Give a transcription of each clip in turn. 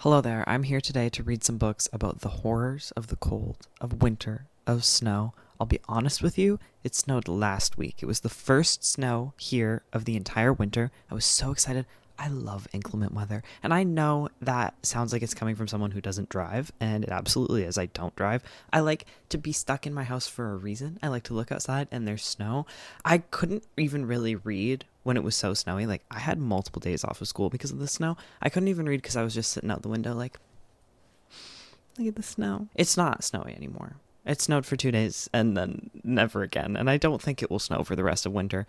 Hello there, I'm here today to read some books about the horrors of the cold, of winter, of snow. I'll be honest with you, it snowed last week. It was the first snow here of the entire winter. I was so excited. I love inclement weather. And I know that sounds like it's coming from someone who doesn't drive, and it absolutely is. I don't drive. I like to be stuck in my house for a reason. I like to look outside and there's snow. I couldn't even really read when it was so snowy. Like, I had multiple days off of school because of the snow. I couldn't even read because I was just sitting out the window like, look at the snow. It's not snowy anymore. It snowed for 2 days and then never again. And I don't think it will snow for the rest of winter.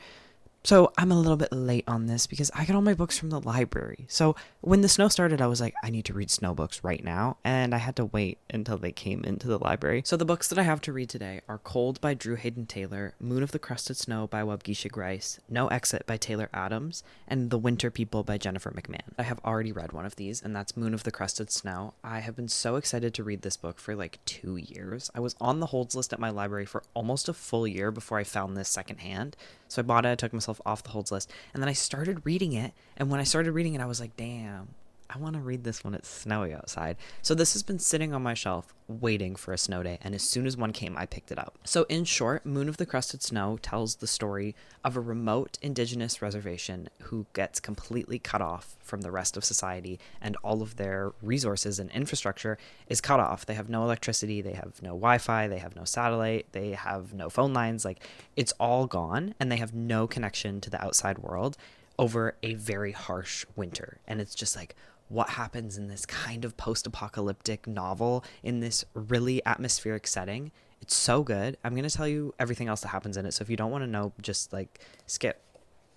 So I'm a little bit late on this because I got all my books from the library. So when the snow started, I was like, I need to read snow books right now. And I had to wait until they came into the library. So the books that I have to read today are Cold by Hayden Taylor, Moon of the Crusted Snow by waubgeshig, No Exit by Taylor Adams, and The Winter People by Jennifer McMahon. I have already read one of these, and that's Moon of the Crusted Snow. I have been so excited to read this book for like 2 years. I was on the holds list at my library for almost a full year before I found this secondhand. So I bought it, I took myself off the holds list, and then I started reading it, and when I started reading it, I was like, damn, I want to read this when it's snowy outside. So this has been sitting on my shelf waiting for a snow day, and as soon as one came, I picked it up. So in short, Moon of the Crusted Snow tells the story of a remote indigenous reservation who gets completely cut off from the rest of society, and all of their resources and infrastructure is cut off. They have no electricity, they have no Wi-Fi, they have no satellite, they have no phone lines. Like, it's all gone, and they have no connection to the outside world over a very harsh winter. And it's just like, what happens in this kind of post-apocalyptic novel in this really atmospheric setting. It's so good. I'm going to tell you everything else that happens in it. So if you don't want to know, just like skip.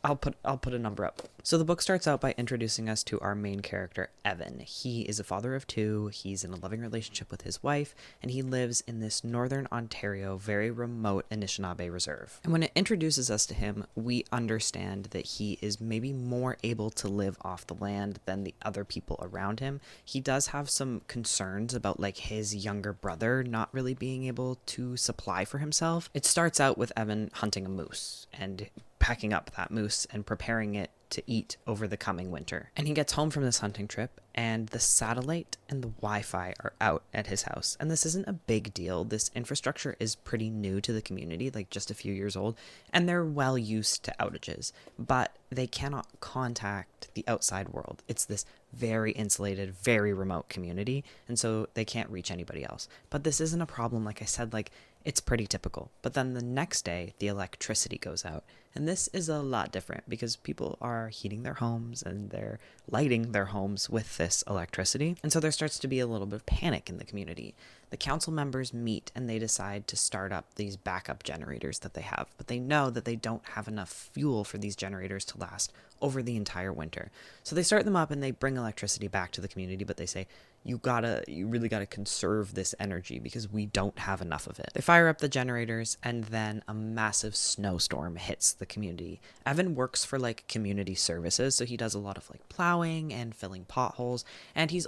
I'll put a number up. So the book starts out by introducing us to our main character, Evan. He is a father of two, he's in a loving relationship with his wife, and he lives in this northern Ontario, very remote Anishinaabe reserve. And when it introduces us to him, we understand that he is maybe more able to live off the land than the other people around him. He does have some concerns about like his younger brother not really being able to supply for himself. It starts out with Evan hunting a moose and packing up that moose and preparing it to eat over the coming winter. And he gets home from this hunting trip, and the satellite and the Wi-Fi are out at his house. And this isn't a big deal. This infrastructure is pretty new to the community, like just a few years old, and they're well used to outages, but they cannot contact the outside world. It's this very insulated, very remote community, and so they can't reach anybody else. But this isn't a problem, like I said, like it's pretty typical. But then the next day, the electricity goes out. And this is a lot different because people are heating their homes and they're lighting their homes with this electricity. And so there starts to be a little bit of panic in the community. The council members meet and they decide to start up these backup generators that they have. But they know that they don't have enough fuel for these generators to last over the entire winter. So they start them up and they bring electricity back to the community, but they say, you really gotta conserve this energy because we don't have enough of it. They fire up the generators and then a massive snowstorm hits the community. Evan works for like community services, so he does a lot of like plowing and filling potholes, and he's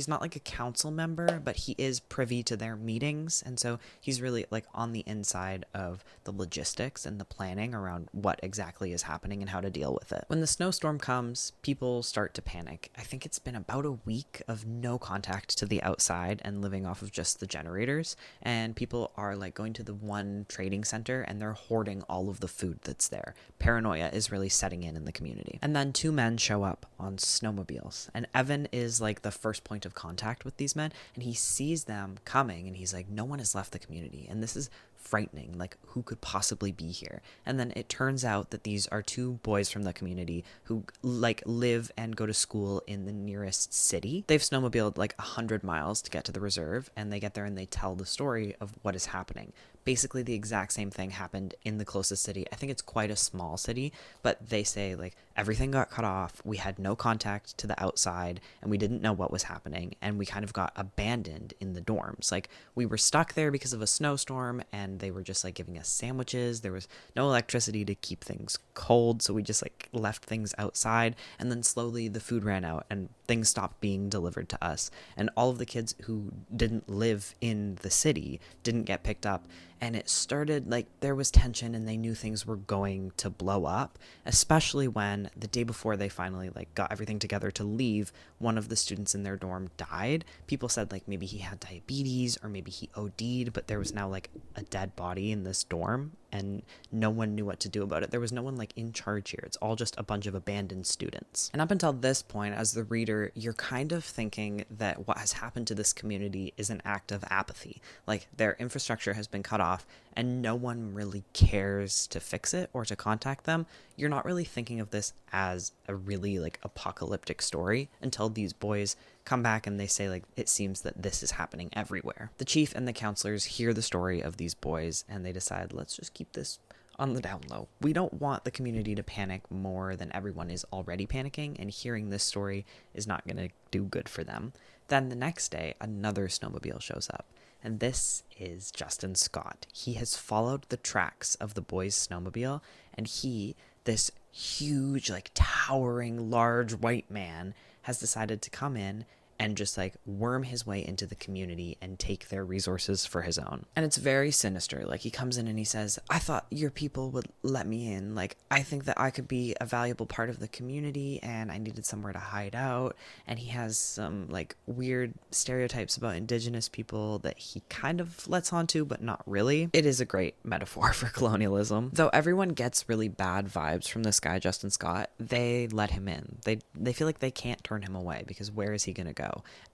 not like a council member, but he is privy to their meetings, and so he's really like on the inside of the logistics and the planning around what exactly is happening and how to deal with it. When the snowstorm comes, people start to panic. I think it's been about a week of no contact to the outside and living off of just the generators, and people are like going to the one trading center and they're hoarding all of the food that's there. Paranoia is really setting in the community. And then two men show up on snowmobiles, and Evan is like the first point of contact with these men, and he sees them coming and he's like, no one has left the community, and this is frightening. Like, who could possibly be here? And then it turns out that these are two boys from the community who like live and go to school in the nearest city. They've snowmobiled like 100 miles to get to the reserve, and they get there and they tell the story of what is happening. Basically the exact same thing happened in the closest city. I think it's quite a small city, but they say like everything got cut off, we had no contact to the outside, and we didn't know what was happening, and we kind of got abandoned in the dorms. Like, we were stuck there because of a snowstorm, and they were just like giving us sandwiches. There was no electricity to keep things cold, so we just like left things outside, and then slowly the food ran out, and things stopped being delivered to us. And all of the kids who didn't live in the city didn't get picked up. And it started like there was tension and they knew things were going to blow up, especially when the day before they finally like got everything together to leave, one of the students in their dorm died. People said like maybe he had diabetes or maybe he OD'd, but there was now like a dead body in this dorm and no one knew what to do about it. There was no one like in charge here. It's all just a bunch of abandoned students. And up until this point, as the reader, you're kind of thinking that what has happened to this community is an act of apathy. Like their infrastructure has been cut off and no one really cares to fix it or to contact them. You're not really thinking of this as a really like apocalyptic story until these boys come back and they say like it seems that this is happening everywhere. The chief and the counselors hear the story of these boys and they decide, let's just keep this on the down low. We don't want the community to panic more than everyone is already panicking, and hearing this story is not going to do good for them. Then the next day, another snowmobile shows up, and this is Justin Scott. He has followed the tracks of the boys' snowmobile, and he, this huge, like towering, large white man, has decided to come in and just like worm his way into the community and take their resources for his own. And it's very sinister. Like he comes in and he says, I thought your people would let me in. Like I think that I could be a valuable part of the community and I needed somewhere to hide out. And he has some like weird stereotypes about indigenous people that he kind of lets onto, but not really. It is a great metaphor for colonialism. Though everyone gets really bad vibes from this guy, Justin Scott, they let him in. They feel like they can't turn him away because where is he going to go?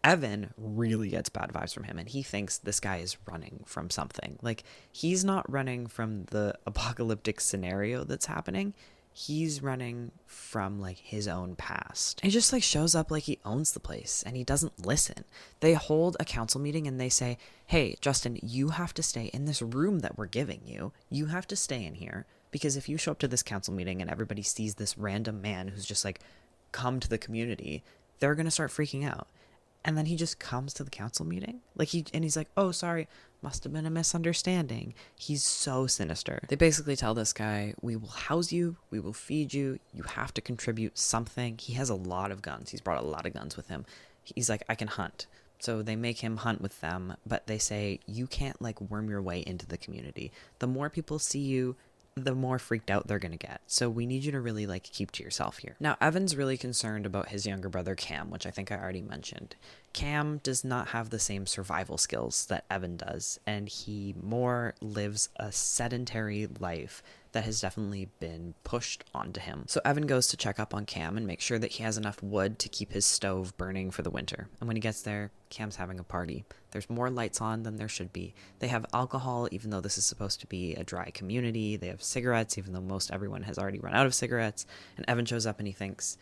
Evan really gets bad vibes from him and he thinks this guy is running from something. Like he's not running from the apocalyptic scenario that's happening. He's running from like his own past. And he just like shows up like he owns the place and he doesn't listen. They hold a council meeting and they say, hey, Justin, you have to stay in this room that we're giving you. You have to stay in here because if you show up to this council meeting and everybody sees this random man who's just like come to the community, they're going to start freaking out. And then he just comes to the council meeting. He's like, oh, sorry, must have been a misunderstanding. He's so sinister. They basically tell this guy, we will house you, we will feed you, you have to contribute something. He has a lot of guns. He's brought a lot of guns with him. He's like, I can hunt. So they make him hunt with them, but they say, you can't like worm your way into the community. The more people see you, the more freaked out they're going to get. So we need you to really like keep to yourself here. Now, Evan's really concerned about his younger brother, Cam, which I think I already mentioned. Cam does not have the same survival skills that Evan does, and he more lives a sedentary life that has definitely been pushed onto him. So Evan goes to check up on Cam and make sure that he has enough wood to keep his stove burning for the winter. And when he gets there, Cam's having a party. There's more lights on than there should be. They have alcohol, even though this is supposed to be a dry community. They have cigarettes, even though most everyone has already run out of cigarettes. And Evan shows up and he thinks,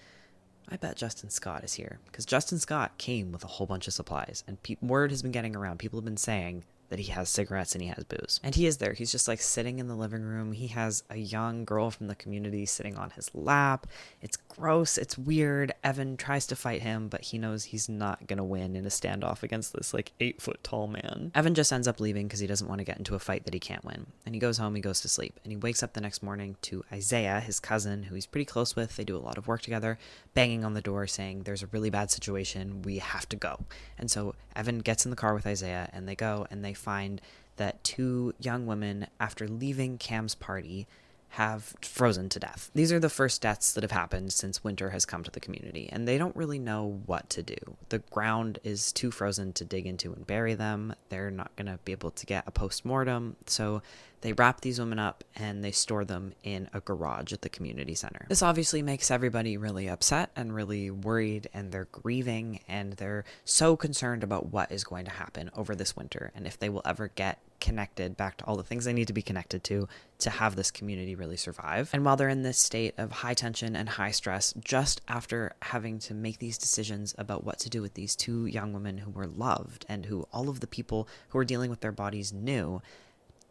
I bet Justin Scott is here. Because Justin Scott came with a whole bunch of supplies. And word has been getting around. People have been saying that he has cigarettes and he has booze. And he is there. He's just like sitting in the living room. He has a young girl from the community sitting on his lap. It's gross. It's weird. Evan tries to fight him, but he knows he's not going to win in a standoff against this like 8-foot tall man. Evan just ends up leaving because he doesn't want to get into a fight that he can't win. And he goes home, he goes to sleep. And he wakes up the next morning to Isaiah, his cousin, who he's pretty close with. They do a lot of work together, banging on the door saying, there's a really bad situation. We have to go. And so Evan gets in the car with Isaiah and they go and they find that 2 young women, after leaving Cam's party, have frozen to death. These are the first deaths that have happened since winter has come to the community, and they don't really know what to do. The ground is too frozen to dig into and bury them. They're not going to be able to get a post-mortem, so they wrap these women up and they store them in a garage at the community center. This obviously makes everybody really upset and really worried, and they're grieving, and they're so concerned about what is going to happen over this winter and if they will ever get connected back to all the things they need to be connected to have this community really survive. And while they're in this state of high tension and high stress, just after having to make these decisions about what to do with these 2 young women who were loved and who all of the people who were dealing with their bodies knew,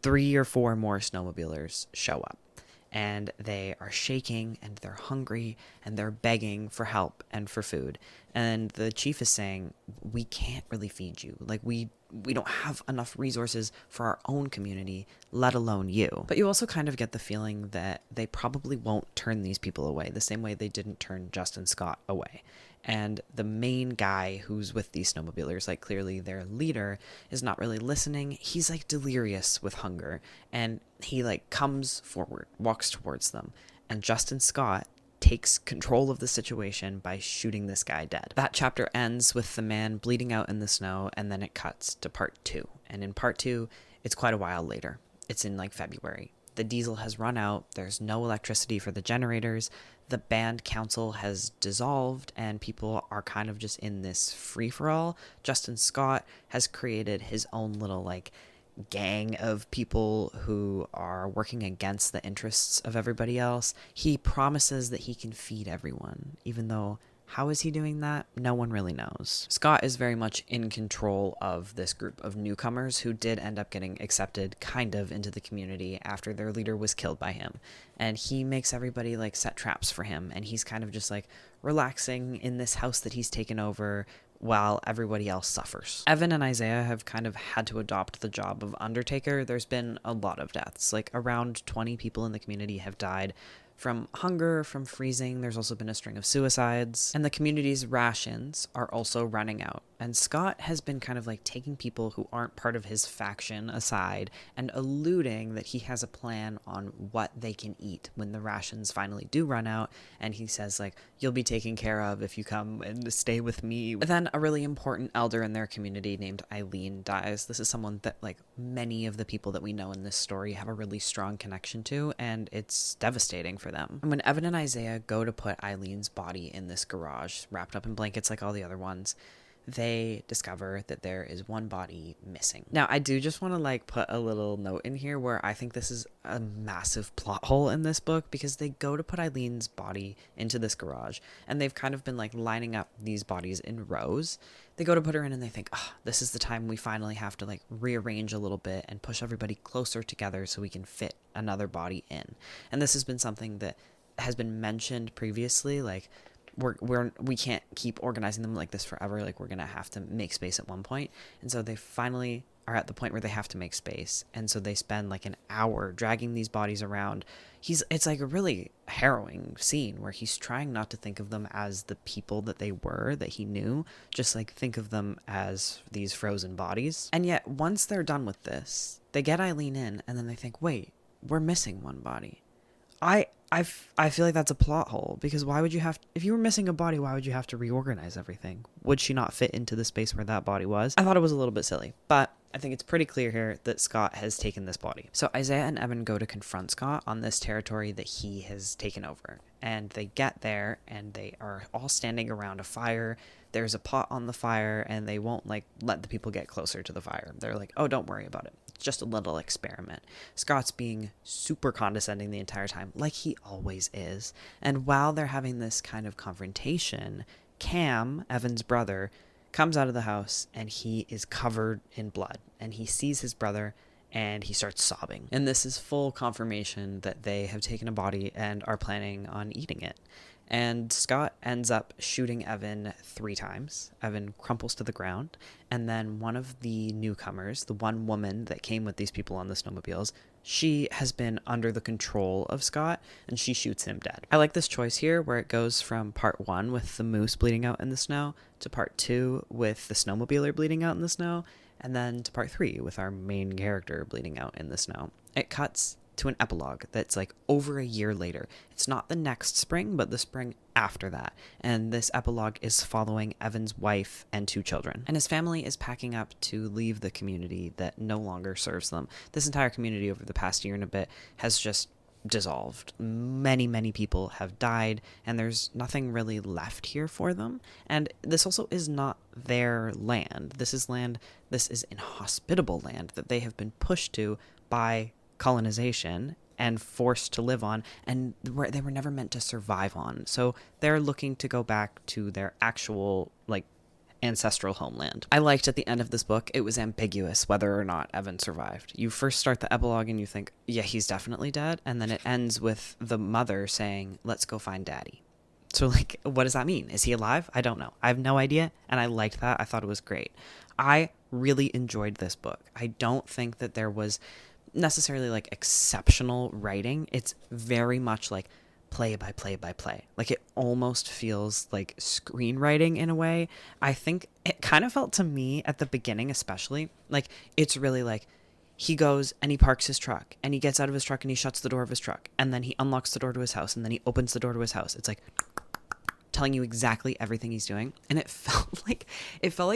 3 or 4 more snowmobilers show up. And they are shaking and they're hungry and they're begging for help and for food. And the chief is saying, we can't really feed you. Like we don't have enough resources for our own community, let alone you. But you also kind of get the feeling that they probably won't turn these people away the same way they didn't turn Justin Scott away. And the main guy who's with these snowmobilers, like clearly their leader, is not really listening. He's like delirious with hunger, and he like comes forward, walks towards them, and Justin Scott takes control of the situation by shooting this guy dead. That chapter ends with the man bleeding out in the snow, and then it cuts to part 2. And in part 2, it's quite a while later. It's in like February. The diesel has run out, there's no electricity for the generators, the band council has dissolved, and people are kind of just in this free-for-all. Justin Scott has created his own little like gang of people who are working against the interests of everybody else. He promises that he can feed everyone, even though how is he doing that? No one really knows. Scott is very much in control of this group of newcomers who did end up getting accepted kind of into the community after their leader was killed by him. And he makes everybody like set traps for him, and he's kind of just like relaxing in this house that he's taken over while everybody else suffers. Evan and Isaiah have kind of had to adopt the job of undertaker. There's been a lot of deaths. Like around 20 people in the community have died from hunger, from freezing. There's also been a string of suicides, and the community's rations are also running out. And Scott has been kind of like taking people who aren't part of his faction aside and alluding that he has a plan on what they can eat when the rations finally do run out. And he says like, you'll be taken care of if you come and stay with me. But then a really important elder in their community named Eileen dies. This is someone that like many of the people that we know in this story have a really strong connection to, and it's devastating for them. And when Evan and Isaiah go to put Eileen's body in this garage, wrapped up in blankets like all the other ones, they discover that there is one body missing. Now, I do just want to like put a little note in here where I think this is a massive plot hole in this book, because they go to put Eileen's body into this garage, and they've kind of been like lining up these bodies in rows. They go to put her in and they think, oh, this is the time we finally have to like rearrange a little bit and push everybody closer together so we can fit another body in. And this has been something that has been mentioned previously, like we can't keep organizing them like this forever. Like we're gonna have to make space at one point. And so they finally are at the point where they have to make space, and so they spend like an hour dragging these bodies around. It's like a really harrowing scene where he's trying not to think of them as the people that they were, that he knew, just like think of them as these frozen bodies. And yet once they're done with this, they get Eileen in, and then they think, wait, we're missing one body. I feel like that's a plot hole, because why would you have, if you were missing a body, why would you have to reorganize everything? Would she not fit into the space where that body was? I thought it was a little bit silly, but I think it's pretty clear here that Scott has taken this body. So Isaiah and Evan go to confront Scott on this territory that he has taken over, and they get there and they are all standing around a fire. There's a pot on the fire, and they won't like let the people get closer to the fire. They're like, oh, don't worry about it. It's just a little experiment. Scott's being super condescending the entire time, like he always is. And while they're having this kind of confrontation, Cam, Evan's brother, comes out of the house, and he is covered in blood, and he sees his brother and he starts sobbing. And this is full confirmation that they have taken a body and are planning on eating it. And Scott ends up shooting Evan 3 times. Evan crumples to the ground, and then one of the newcomers, the one woman that came with these people on the snowmobiles, she has been under the control of Scott, and she shoots him dead. I like this choice here where it goes from part 1 with the moose bleeding out in the snow to part 2 with the snowmobiler bleeding out in the snow, and then to part 3 with our main character bleeding out in the snow. It cuts to an epilogue that's like over a year later. It's not the next spring, but the spring after that. And this epilogue is following Evan's wife and 2 children. And his family is packing up to leave the community that no longer serves them. This entire community over the past year and a bit has just dissolved. Many people have died, and there's nothing really left here for them. And this also is not their land. This is inhospitable land that they have been pushed to by colonization and forced to live on, and they were never meant to survive on. So they're looking to go back to their actual like ancestral homeland. I liked at the end of this book, it was ambiguous whether or not Evan survived. You first start the epilogue and you think, yeah, he's definitely dead, and then it ends with the mother saying, let's go find daddy. So like, what does that mean? Is he alive? I don't know. I have no idea, and I liked that. I thought it was great. I really enjoyed this book. I don't think that there was necessarily like exceptional writing. It's very much like play by play by play. Like it almost feels like screenwriting in a way. I think it kind of felt to me at the beginning, especially, like it's really like he goes and he parks his truck and he gets out of his truck and he shuts the door of his truck and then he unlocks the door to his house and then he opens the door to his house. It's like telling you exactly everything he's doing. And it felt like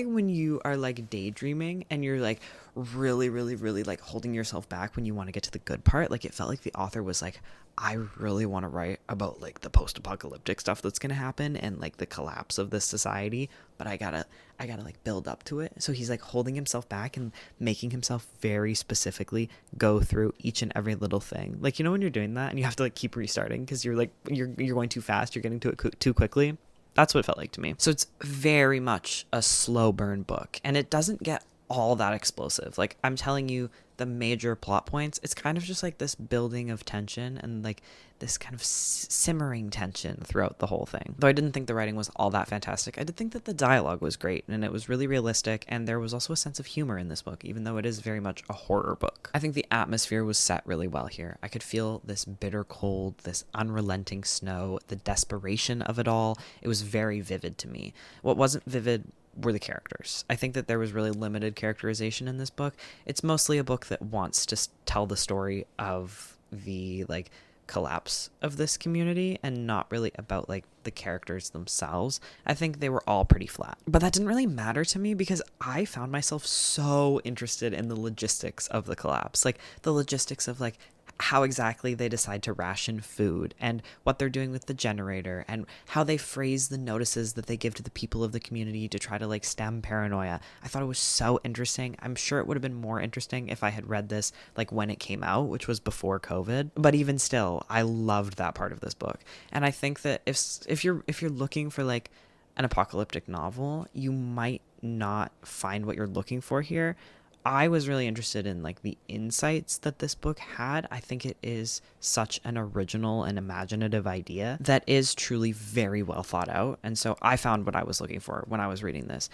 when you are like daydreaming and you're like really, really, really like holding yourself back when you want to get to the good part. Like it felt like the author was like, I really want to write about like the post-apocalyptic stuff that's going to happen and like the collapse of this society, but I gotta like build up to it. So he's like holding himself back and making himself very specifically go through each and every little thing. Like, you know, when you're doing that and you have to like keep restarting because you're like, you're going too fast, you're getting to it too quickly. That's what it felt like to me. So it's very much a slow burn book and it doesn't get all that explosive. Like I'm telling you the major plot points, it's kind of just like this building of tension and like this kind of simmering tension throughout the whole thing. Though I didn't think the writing was all that fantastic, I did think that the dialogue was great and it was really realistic, and there was also a sense of humor in this book, even though it is very much a horror book. I think the atmosphere was set really well here. I could feel this bitter cold, this unrelenting snow, the desperation of it all. It was very vivid to me. What wasn't vivid were the characters. I think that there was really limited characterization in this book. It's mostly a book that wants to tell the story of the like collapse of this community and not really about like the characters themselves. I think they were all pretty flat. But that didn't really matter to me because I found myself so interested in the logistics of the collapse. Like the logistics of like how exactly they decide to ration food and what they're doing with the generator and how they phrase the notices that they give to the people of the community to try to like stem paranoia. I thought it was so interesting. I'm sure it would have been more interesting if I had read this like when it came out, which was before COVID. But even still, I loved that part of this book. And I think that if you're looking for like an apocalyptic novel, you might not find what you're looking for here. I was really interested in like the insights that this book had. I think it is such an original and imaginative idea that is truly very well thought out. And so I found what I was looking for when I was reading this.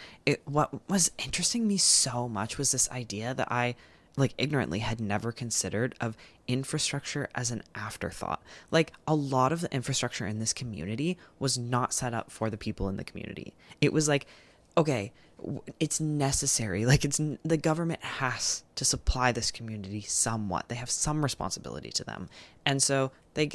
What was interesting me so much was this idea that I like ignorantly had never considered of infrastructure as an afterthought. Like a lot of the infrastructure in this community was not set up for the people in the community. It was like, okay, it's necessary. Like the government has to supply this community somewhat. They have some responsibility to them. And so they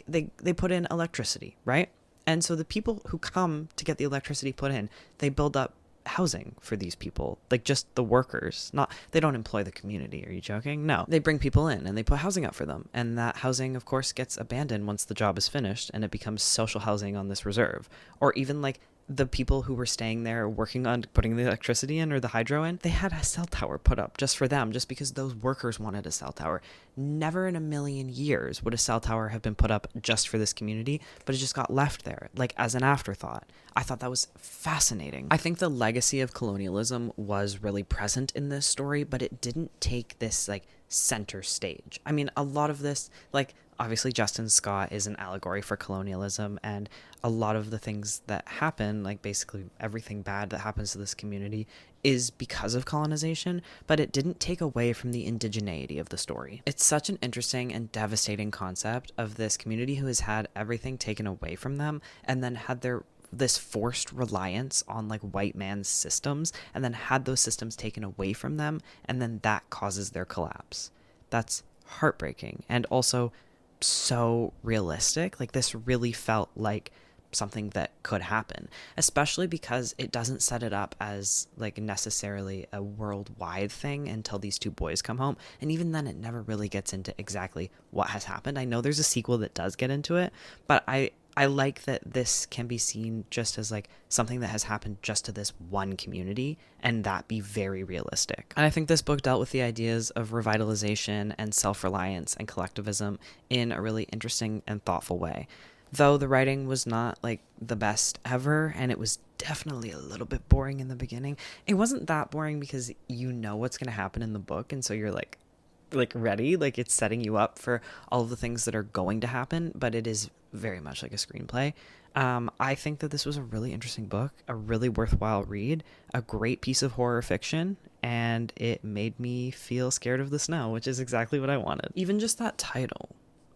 put in electricity, right? And so the people who come to get the electricity put in, they build up housing for these people, like just the workers. Not, they don't employ the community. Are you joking? No, they bring people in and they put housing up for them. And that housing, of course, gets abandoned once the job is finished and it becomes social housing on this reserve. Or even like the people who were staying there working on putting the electricity in or the hydro in, they had a cell tower put up just for them, just because those workers wanted a cell tower. Never in a million years would a cell tower have been put up just for this community, but it just got left there, like as an afterthought. I thought that was fascinating. I think the legacy of colonialism was really present in this story, but it didn't take this like center stage. I mean, a lot of this, like, obviously Justin Scott is an allegory for colonialism, and a lot of the things that happen, like basically everything bad that happens to this community, is because of colonization, but it didn't take away from the indigeneity of the story. It's such an interesting and devastating concept of this community who has had everything taken away from them and then had this forced reliance on like white man's systems, and then had those systems taken away from them, and then that causes their collapse. That's heartbreaking and also so realistic. Like this really felt like something that could happen, especially because it doesn't set it up as like necessarily a worldwide thing until these two boys come home, and even then it never really gets into exactly what has happened. I know there's a sequel that does get into it, but I like that this can be seen just as like something that has happened just to this one community, and that be very realistic. And I think this book dealt with the ideas of revitalization and self-reliance and collectivism in a really interesting and thoughtful way. Though the writing was not like the best ever, and it was definitely a little bit boring in the beginning. It wasn't that boring because you know what's going to happen in the book, and so you're like ready, like it's setting you up for all of the things that are going to happen, but it is very much like a screenplay. I think that this was a really interesting book, a really worthwhile read, a great piece of horror fiction, and it made me feel scared of the snow, which is exactly what I wanted. Even just that title,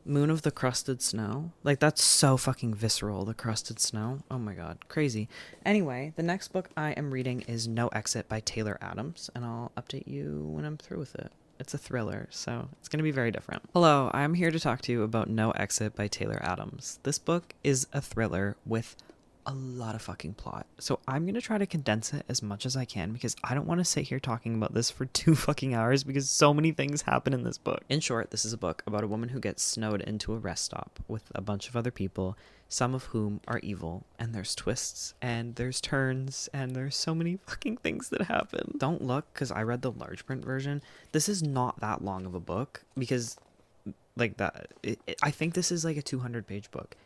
Moon of the Crusted Snow. Like, that's so fucking visceral, the crusted snow. Oh my god, crazy. Anyway, the next book I am reading is No Exit by Taylor Adams, and I'll update you when I'm through with it. It's a thriller, so it's going to be very different. Hello, I'm here to talk to you about No Exit by Taylor Adams. This book is a thriller with a lot of fucking plot. So I'm going to try to condense it as much as I can because I don't want to sit here talking about this for 2 fucking hours because so many things happen in this book. In short, this is a book about a woman who gets snowed into a rest stop with a bunch of other people, some of whom are evil, and there's twists and there's turns and there's so many fucking things that happen. Don't look, because I read the large print version. This is not that long of a book because like that I think this is like a 200-page book.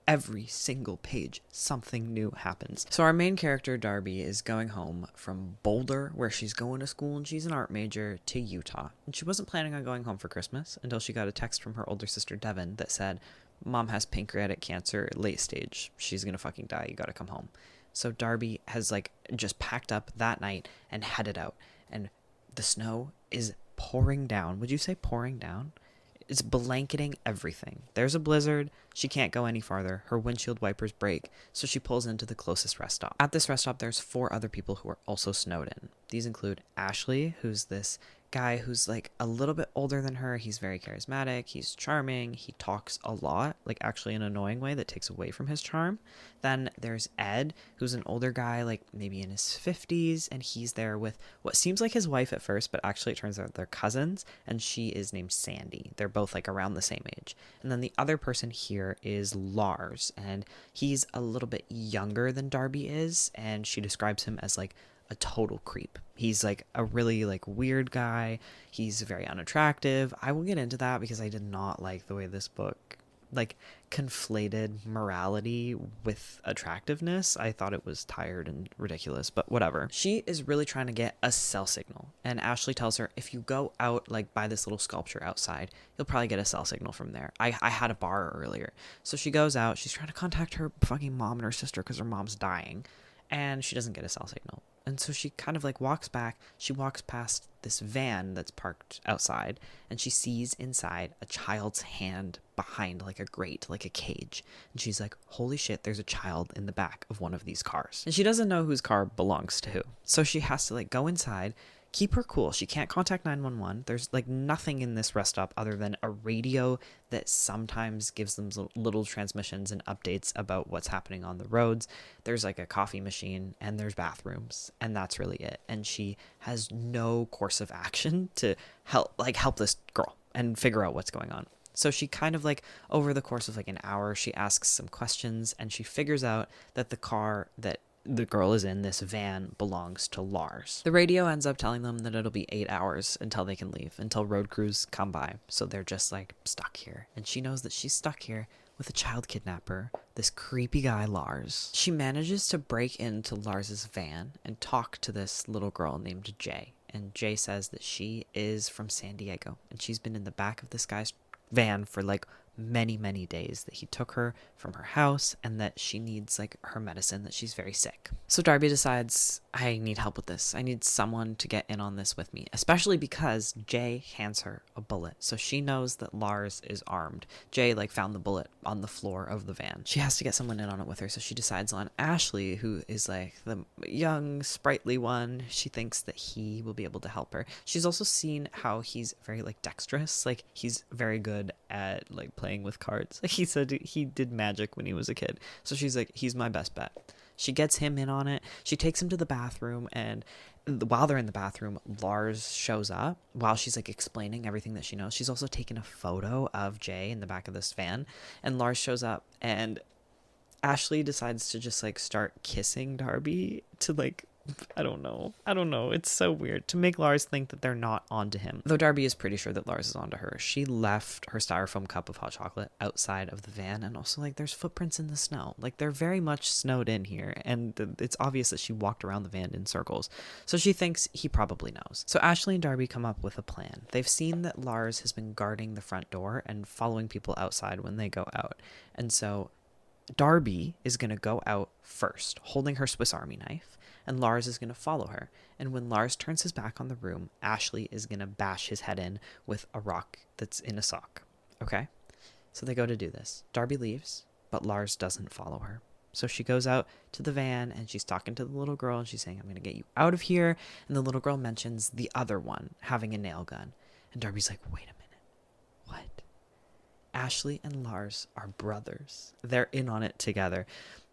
Every single page, something new happens. So our main character, Darby, is going home from Boulder, where she's going to school and she's an art major, to Utah. And she wasn't planning on going home for Christmas until she got a text from her older sister, Devin, that said, Mom has pancreatic cancer, late stage. She's gonna fucking die. You gotta come home. So Darby has like just packed up that night and headed out. And the snow is pouring down. Would you say pouring down? It's blanketing everything. There's a blizzard. She can't go any farther. Her windshield wipers break, so she pulls into the closest rest stop. At this rest stop, there's 4 other people who are also snowed in. These include Ashley, who's this guy who's like a little bit older than her. He's very charismatic. He's charming. He talks a lot, like actually an annoying way that takes away from his charm. Then there's Ed, who's an older guy, like maybe in his 50s, and he's there with what seems like his wife at first, but actually it turns out they're cousins, and she is named Sandy. They're both like around the same age. And then the other person here is Lars, and he's a little bit younger than Darby is, and she describes him as like a total creep. He's like a really like weird guy. He's very unattractive. I will get into that because I did not like the way this book like conflated morality with attractiveness. I thought it was tired and ridiculous, but whatever. She is really trying to get a cell signal, and Ashley tells her if you go out like by this little sculpture outside, you'll probably get a cell signal from there. I had a bar earlier. So she goes out. She's trying to contact her fucking mom and her sister because her mom's dying, and she doesn't get a cell signal. And so she kind of like walks back. She walks past this van that's parked outside, and she sees inside a child's hand behind like a grate, like a cage. And she's like, holy shit, there's a child in the back of one of these cars. And she doesn't know whose car belongs to who. So she has to like go inside, keep her cool. She can't contact 911. There's like nothing in this rest stop other than a radio that sometimes gives them little transmissions and updates about what's happening on the roads. There's like a coffee machine and there's bathrooms, and that's really it. And she has no course of action to help this girl and figure out what's going on. So she kind of like over the course of like an hour, she asks some questions and she figures out that the car that the girl is in, this van, belongs to Lars. The radio ends up telling them that it'll be 8 hours until they can leave, until road crews come by. So they're just like stuck here. And she knows that she's stuck here with a child kidnapper, this creepy guy, Lars. She manages to break into Lars's van and talk to this little girl named Jay. And Jay says that she is from San Diego, and she's been in the back of this guy's van for like many days, that he took her from her house and that she needs like her medicine, that she's very sick. So Darby decides, I need help with this. I need someone to get in on this with me, especially because Jay hands her a bullet. So she knows that Lars is armed. Jay like found the bullet on the floor of the van. She has to get someone in on it with her. So she decides on Ashley, who is like the young, sprightly one. She thinks that he will be able to help her. She's also seen how he's very like dexterous. Like he's very good at like playing with cards. He said he did magic when he was a kid. So she's like, he's my best bet. She gets him in on it. She takes him to the bathroom, and while they're in the bathroom, Lars shows up while she's like explaining everything that she knows. She's also taken a photo of Jay in the back of this van, and Lars shows up, and Ashley decides to just like start kissing Darby to like, I don't know. It's so weird to make Lars think that they're not onto him. Though Darby is pretty sure that Lars is onto her. She left her styrofoam cup of hot chocolate outside of the van, and also like there's footprints in the snow. Like they're very much snowed in here, and it's obvious that she walked around the van in circles. So she thinks he probably knows. So Ashley and Darby come up with a plan. They've seen that Lars has been guarding the front door and following people outside when they go out. And so Darby is going to go out first, holding her Swiss Army knife. And Lars is going to follow her. And when Lars turns his back on the room, Ashley is going to bash his head in with a rock that's in a sock. Okay? So they go to do this. Darby leaves, but Lars doesn't follow her. So she goes out to the van and she's talking to the little girl and she's saying, I'm going to get you out of here. And the little girl mentions the other one having a nail gun. And Darby's like, wait a minute. What? Ashley and Lars are brothers. They're in on it together.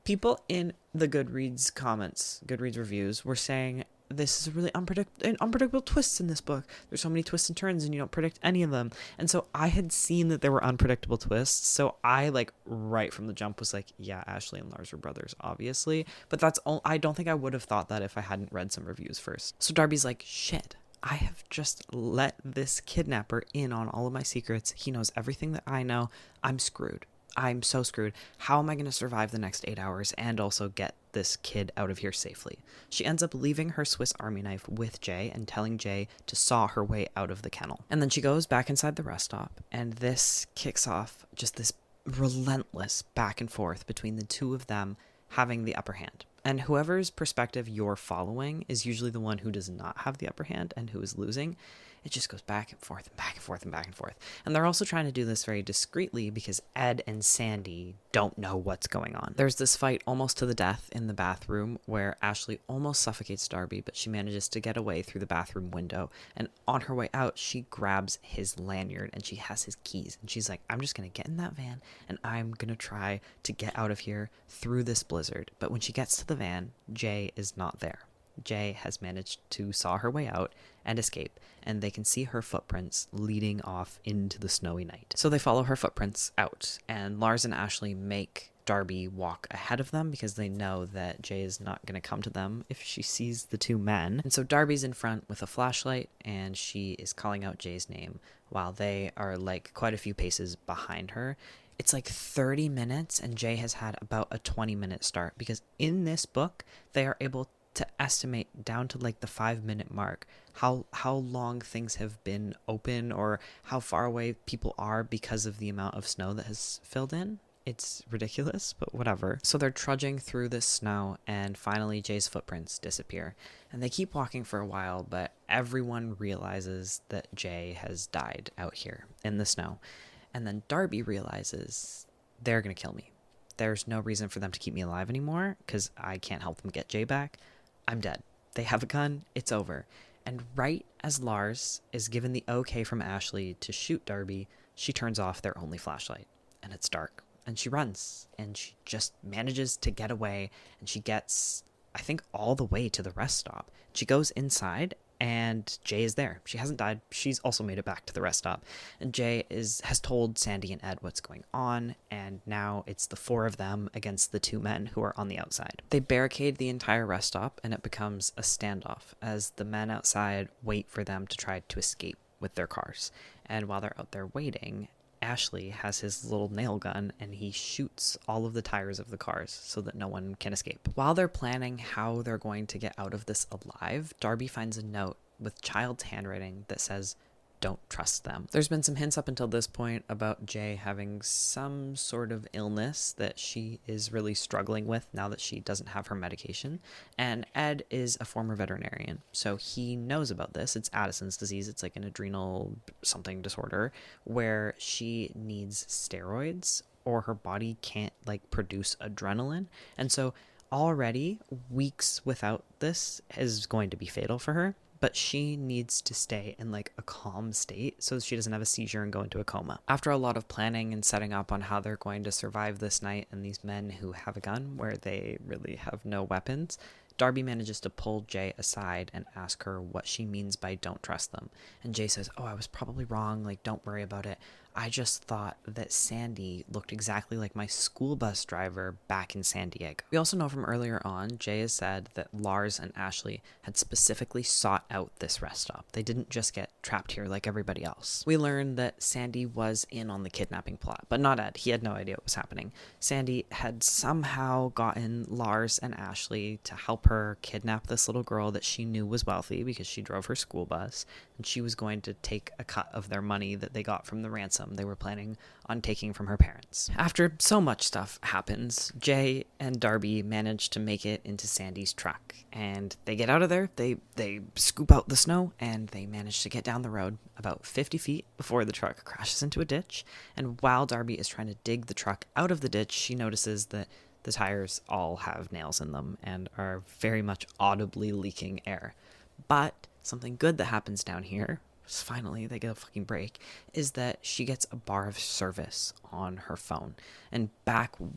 People in the Goodreads comments, Goodreads reviews, were saying this is a really unpredictable twists in this book. There's so many twists and turns and you don't predict any of them. And so I had seen that there were unpredictable twists. So I right from the jump was like, yeah, Ashley and Lars are brothers, obviously. But I don't think I would have thought that if I hadn't read some reviews first. So Darby's like, shit, I have just let this kidnapper in on all of my secrets. He knows everything that I know. I'm screwed. I'm so screwed. How am I going to survive the next 8 hours and also get this kid out of here safely? She ends up leaving her Swiss Army knife with Jay and telling Jay to saw her way out of the kennel. And then she goes back inside the rest stop, and this kicks off just this relentless back and forth between the two of them having the upper hand. And whoever's perspective you're following is usually the one who does not have the upper hand and who is losing. It just goes back and forth and back and forth and back and forth. And they're also trying to do this very discreetly because Ed and Sandy don't know what's going on. There's this fight almost to the death in the bathroom where Ashley almost suffocates Darby, but she manages to get away through the bathroom window. And on her way out, she grabs his lanyard and she has his keys. And she's like, I'm just going to get in that van and I'm going to try to get out of here through this blizzard. But when she gets to the van, Jay is not there. Jay has managed to saw her way out and escape, and they can see her footprints leading off into the snowy night. So they follow her footprints out, and Lars and Ashley make Darby walk ahead of them because they know that Jay is not going to come to them if she sees the two men. And so Darby's in front with a flashlight, and she is calling out Jay's name while they are quite a few paces behind her. It's 30 minutes, and Jay has had about a 20-minute start because in this book, they are able to estimate down to the 5-minute mark how long things have been open or how far away people are because of the amount of snow that has filled in. It's ridiculous, but whatever. So they're trudging through this snow, and finally Jay's footprints disappear. And they keep walking for a while, but everyone realizes that Jay has died out here in the snow. And then Darby realizes they're going to kill me. There's no reason for them to keep me alive anymore because I can't help them get Jay back. I'm dead. They have a gun. It's over. And right as Lars is given the okay from Ashley to shoot Darby, she turns off their only flashlight. And it's dark. And she runs. And she just manages to get away. And she gets, I think, all the way to the rest stop. She goes inside, and Jay is there. She hasn't died. She's also made it back to the rest stop. And Jay has told Sandy and Ed what's going on, and now it's the four of them against the two men who are on the outside. They barricade the entire rest stop, and it becomes a standoff as the men outside wait for them to try to escape with their cars. And while they're out there waiting, Ashley has his little nail gun and he shoots all of the tires of the cars so that no one can escape. While they're planning how they're going to get out of this alive, Darby finds a note with child's handwriting that says, "Don't trust them." There's been some hints up until this point about Jay having some sort of illness that she is really struggling with now that she doesn't have her medication. And Ed is a former veterinarian, so he knows about this. It's Addison's disease. It's an adrenal something disorder where she needs steroids or her body can't produce adrenaline. And so already weeks without this is going to be fatal for her. But she needs to stay in a calm state so she doesn't have a seizure and go into a coma. After a lot of planning and setting up on how they're going to survive this night and these men who have a gun where they really have no weapons, Darby manages to pull Jay aside and ask her what she means by "don't trust them." And Jay says, "Oh, I was probably wrong. Don't worry about it. I just thought that Sandy looked exactly like my school bus driver back in San Diego." We also know from earlier on, Jay has said that Lars and Ashley had specifically sought out this rest stop. They didn't just get trapped here like everybody else. We learned that Sandy was in on the kidnapping plot, but not Ed. He had no idea what was happening. Sandy had somehow gotten Lars and Ashley to help her kidnap this little girl that she knew was wealthy because she drove her school bus, and she was going to take a cut of their money that they got from the ransom ransom they were planning on taking from her parents. After so much stuff happens, Jay and Darby manage to make it into Sandy's truck, and they get out of there. They scoop out the snow, and they manage to get down the road about 50 feet before the truck crashes into a ditch. And while Darby is trying to dig the truck out of the ditch, she notices that the tires all have nails in them and are very much audibly leaking air. But something good that happens down here, finally they get a fucking break, is that she gets a bar of service on her phone. And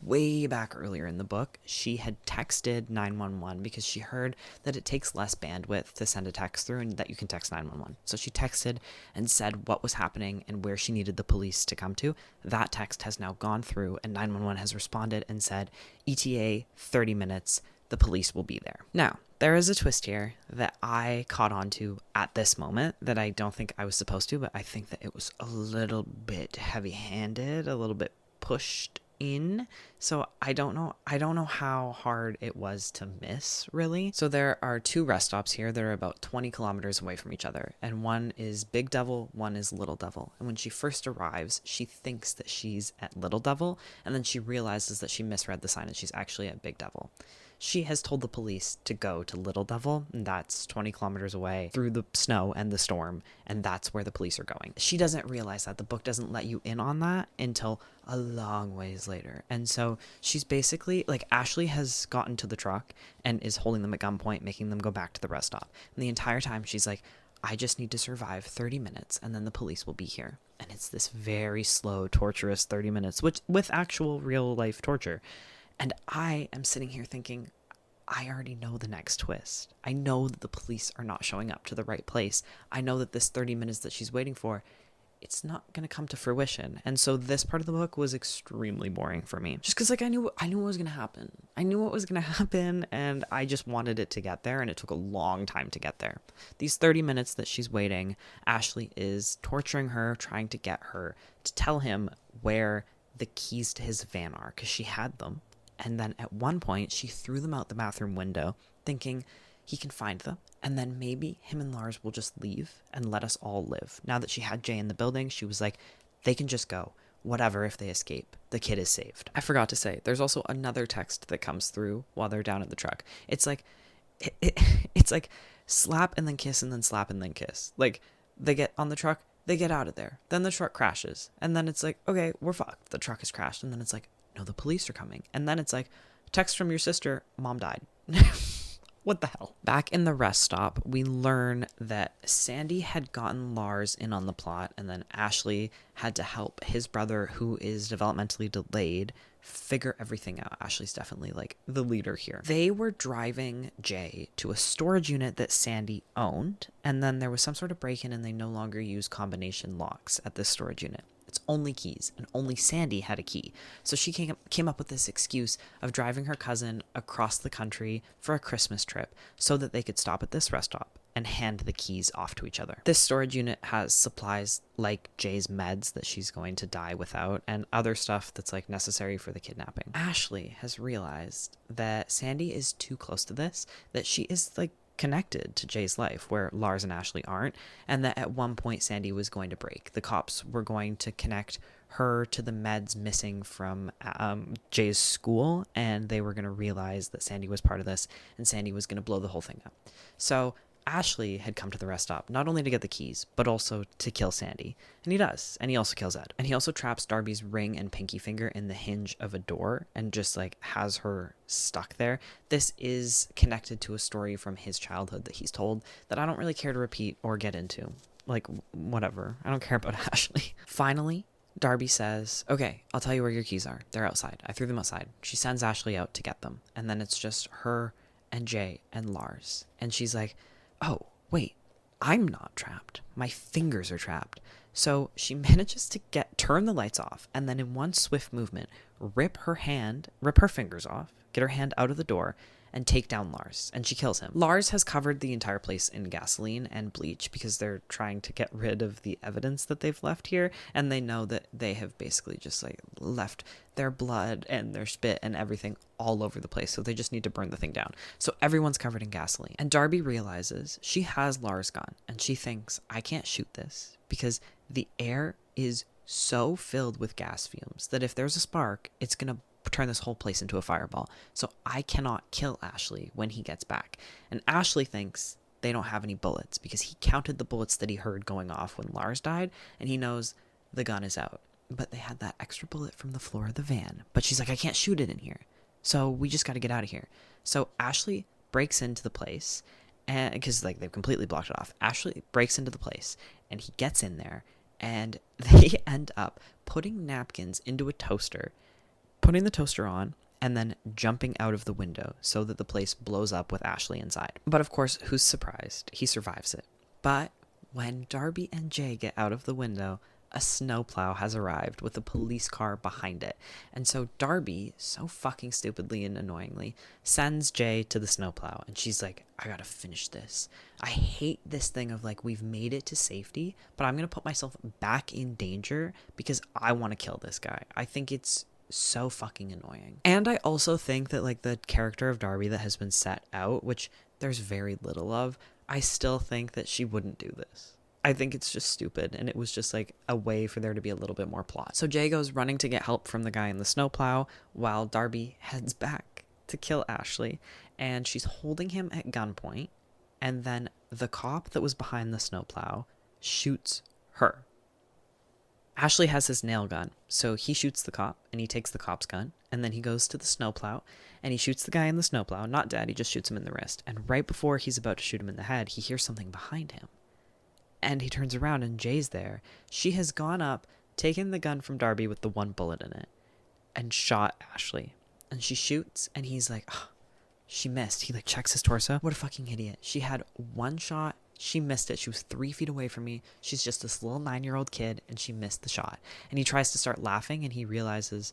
way back earlier in the book, she had texted 911 because she heard that it takes less bandwidth to send a text through and that you can text 911. So she texted and said what was happening and where she needed the police to come to. That text has now gone through, and 911 has responded and said, ETA 30 minutes, the police will be there. Now, there is a twist here that I caught on to at this moment that I don't think I was supposed to, but I think that it was a little bit heavy-handed, a little bit pushed in. So I don't know how hard it was to miss, really. So there are two rest stops here that are about 20 kilometers away from each other, and one is Big Devil, one is Little Devil. And when she first arrives, she thinks that she's at Little Devil, and then she realizes that she misread the sign and she's actually at Big Devil. She has told the police to go to Little Devil, and that's 20 kilometers away through the snow and the storm, and that's where the police are going. She doesn't realize that. The book doesn't let you in on that until a long ways later. And so she's basically, like, Ashley has gotten to the truck and is holding them at gunpoint, making them go back to the rest stop. And the entire time she's like, I just need to survive 30 minutes and then the police will be here. And it's this very slow, torturous 30 minutes, which with actual real life torture. And I am sitting here thinking, I already know the next twist. I know that the police are not showing up to the right place. I know that this 30 minutes that she's waiting for, it's not going to come to fruition. And so this part of the book was extremely boring for me. Just because, like, I knew what was going to happen. I knew what was going to happen, and I just wanted it to get there, and it took a long time to get there. These 30 minutes that she's waiting, Ashley is torturing her, trying to get her to tell him where the keys to his van are, because she had them. And then at one point, she threw them out the bathroom window, thinking he can find them. And then maybe him and Lars will just leave and let us all live. Now that she had Jay in the building, she was like, they can just go. Whatever, if they escape. The kid is saved. I forgot to say, there's also another text that comes through while they're down at the truck. It's like, it's like slap and then kiss and then slap and then kiss. Like, they get on the truck, they get out of there. Then the truck crashes. And then it's like, okay, we're fucked. The truck has crashed. And then it's like, no, the police are coming. And then it's like, text from your sister, mom died. What the hell? Back in the rest stop, we learn that Sandy had gotten Lars in on the plot, and then Ashley had to help his brother, who is developmentally delayed, figure everything out. Ashley's definitely like the leader here. They were driving Jay to a storage unit that Sandy owned, and then there was some sort of break-in and they no longer use combination locks at this storage unit. It's only keys, and only Sandy had a key. So she came up with this excuse of driving her cousin across the country for a Christmas trip so that they could stop at this rest stop and hand the keys off to each other. This storage unit has supplies like Jay's meds that she's going to die without and other stuff that's like necessary for the kidnapping. Ashley has realized that Sandy is too close to this, that she is like connected to Jay's life where Lars and Ashley aren't, and that at one point Sandy was going to break. The cops were going to connect her to the meds missing from Jay's school, and they were going to realize that Sandy was part of this, and Sandy was going to blow the whole thing up. So Ashley had come to the rest stop not only to get the keys, but also to kill Sandy. And he does. And he also kills Ed. And he also traps Darby's ring and pinky finger in the hinge of a door and just like has her stuck there. This is connected to a story from his childhood that he's told that I don't really care to repeat or get into. Like, whatever. I don't care about Ashley. Finally, Darby says, okay, I'll tell you where your keys are. They're outside. I threw them outside. She sends Ashley out to get them. And then it's just her and Jay and Lars. And she's like, oh, wait, I'm not trapped. My fingers are trapped. So she manages to turn the lights off and then in one swift movement, rip her fingers off, get her hand out of the door and take down Lars, and she kills him. Lars has covered the entire place in gasoline and bleach because they're trying to get rid of the evidence that they've left here, and they know that they have basically just like left their blood and their spit and everything all over the place, so they just need to burn the thing down. So everyone's covered in gasoline, and Darby realizes she has Lars' gun, and she thinks, I can't shoot this because the air is so filled with gas fumes that if there's a spark, it's going to turn this whole place into a fireball. So I cannot kill Ashley when he gets back. And Ashley thinks they don't have any bullets because he counted the bullets that he heard going off when Lars died, and he knows the gun is out. But they had that extra bullet from the floor of the van. But she's like, I can't shoot it in here. So we just got to get out of here. So Ashley breaks into the place, and because like they've completely blocked it off. Ashley breaks into the place, and he gets in there, and they end up putting napkins into a toaster, putting the toaster on, and then jumping out of the window so that the place blows up with Ashley inside. But of course, who's surprised? He survives it. But when Darby and Jay get out of the window, a snowplow has arrived with a police car behind it. And so Darby, so fucking stupidly and annoyingly, sends Jay to the snowplow. And she's like, I gotta finish this. I hate this thing of like, we've made it to safety, but I'm gonna put myself back in danger because I want to kill this guy. I think it's so fucking annoying. And I also think that like the character of Darby that has been set out, which there's very little of, I still think that she wouldn't do this. I think it's just stupid, and it was just like a way for there to be a little bit more plot. So Jay goes running to get help from the guy in the snowplow while Darby heads back to kill Ashley, and she's holding him at gunpoint, and then the cop that was behind the snowplow shoots her. Ashley has his nail gun, so he shoots the cop, and he takes the cop's gun, and then he goes to the snowplow, and he shoots the guy in the snowplow, not dead, he just shoots him in the wrist, and right before he's about to shoot him in the head, he hears something behind him. And he turns around and Jay's there. She has gone up, taken the gun from Darby with the one bullet in it, and shot Ashley. And she shoots, and he's like, oh, she missed. He like checks his torso. What a fucking idiot. She had one shot. She missed it. She was 3 feet away from me. She's just this little 9-year-old kid, and she missed the shot. And he tries to start laughing, and he realizes,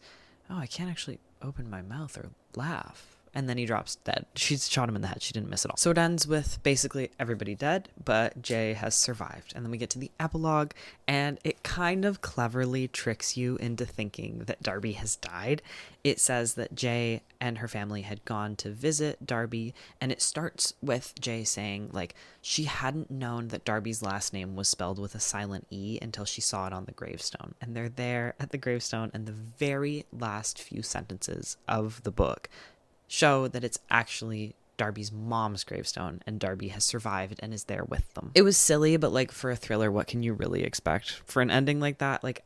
oh, I can't actually open my mouth or laugh. And then he drops dead. She shot him in the head. She didn't miss it all. So it ends with basically everybody dead, but Jay has survived. And then we get to the epilogue, and it kind of cleverly tricks you into thinking that Darby has died. It says that Jay and her family had gone to visit Darby, and it starts with Jay saying, like, she hadn't known that Darby's last name was spelled with a silent E until she saw it on the gravestone. And they're there at the gravestone, and the very last few sentences of the book show that it's actually Darby's mom's gravestone, and Darby has survived and is there with them. It was silly, but like for a thriller, what can you really expect? For an ending like that, like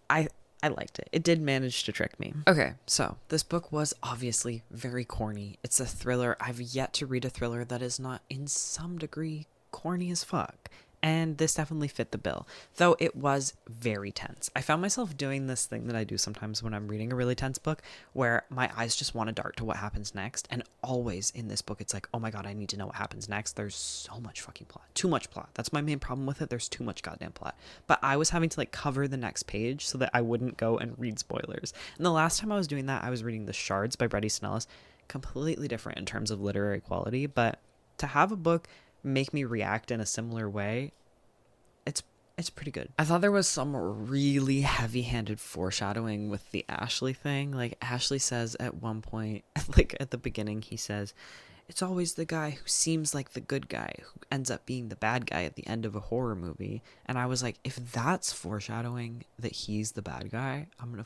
I liked it. It did manage to trick me. Okay, so this book was obviously very corny. It's a thriller. I've yet to read a thriller that is not in some degree corny as fuck. And this definitely fit the bill, though it was very tense. I found myself doing this thing that I do sometimes when I'm reading a really tense book, where my eyes just want to dart to what happens next. And always in this book, it's like, oh my God, I need to know what happens next. There's so much fucking plot. Too much plot. That's my main problem with it. There's too much goddamn plot. But I was having to like cover the next page so that I wouldn't go and read spoilers. And the last time I was doing that, I was reading The Shards by Bret Easton Ellis. Completely different in terms of literary quality, but to have a book make me react in a similar way, it's pretty good. I thought there was some really heavy-handed foreshadowing with the Ashley thing. Like, Ashley says at one point, like at the beginning, he says, it's always the guy who seems like the good guy who ends up being the bad guy at the end of a horror movie. And I was like, if that's foreshadowing that he's the bad guy, I'm gonna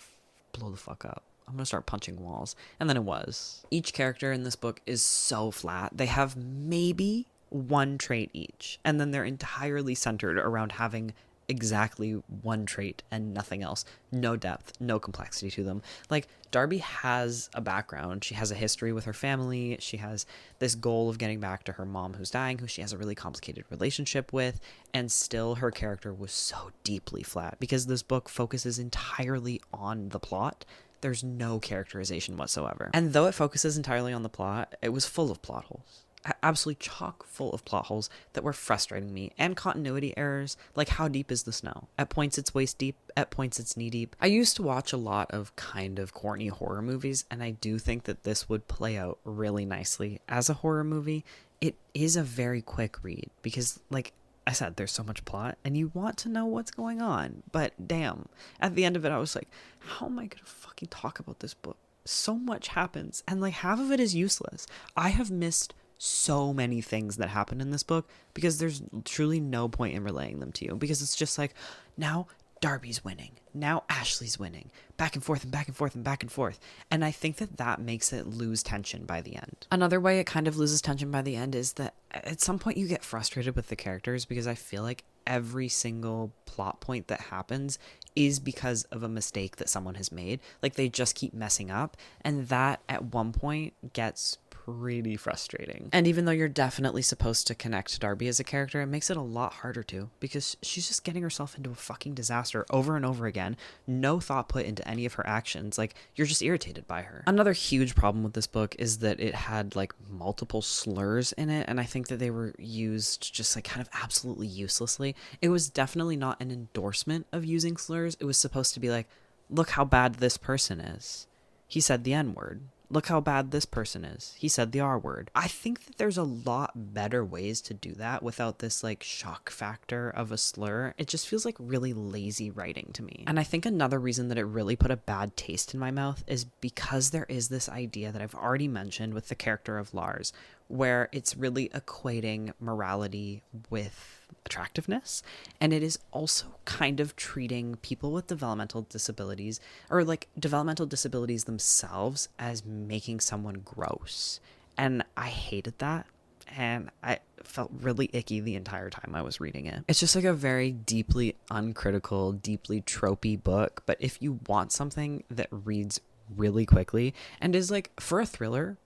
blow the fuck up. I'm gonna start punching walls. And then it was. Each character in this book is so flat. They have maybe one trait each, and then they're entirely centered around having exactly one trait and nothing else. No depth, no complexity to them. Like, Darby has a background. She has a history with her family. She has this goal of getting back to her mom who's dying, who she has a really complicated relationship with, and still her character was so deeply flat because this book focuses entirely on the plot. There's no characterization whatsoever. And though it focuses entirely on the plot, it was full of plot holes. Absolutely chock full of plot holes that were frustrating me, and continuity errors, like how deep is the snow? At points it's waist deep, at points it's knee deep. I used to watch a lot of kind of corny horror movies, and I do think that this would play out really nicely as a horror movie. It is a very quick read because, like I said, there's so much plot and you want to know what's going on, but damn, at the end of it I was like, how am I gonna fucking talk about this book? So much happens, and like half of it is useless. I have missed so many things that happen in this book because there's truly no point in relaying them to you, because it's just like, now Darby's winning. Now Ashley's winning. Back and forth and back and forth and back and forth. And I think that makes it lose tension by the end. Another way it kind of loses tension by the end is that at some point you get frustrated with the characters, because I feel like every single plot point that happens is because of a mistake that someone has made. Like, they just keep messing up, and that at one point gets pretty frustrating. And even though you're definitely supposed to connect to Darby as a character, it makes it a lot harder to, because she's just getting herself into a fucking disaster over and over again. No thought put into any of her actions. Like, you're just irritated by her. Another huge problem with this book is that it had like multiple slurs in it, and I think that they were used just like kind of absolutely uselessly. It was definitely not an endorsement of using slurs. It was supposed to be like, look how bad this person is. He said the N-word. Look how bad this person is. He said the R word. I think that there's a lot better ways to do that without this like shock factor of a slur. It just feels like really lazy writing to me. And I think another reason that it really put a bad taste in my mouth is because there is this idea that I've already mentioned with the character of Lars, where it's really equating morality with attractiveness, and it is also kind of treating people with developmental disabilities, or like developmental disabilities themselves, as making someone gross. And I hated that, and I felt really icky the entire time I was reading it. It's just like a very deeply uncritical, deeply tropey book, but if you want something that reads really quickly and is like, for a thriller,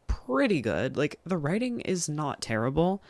pretty good, like the writing is not terrible,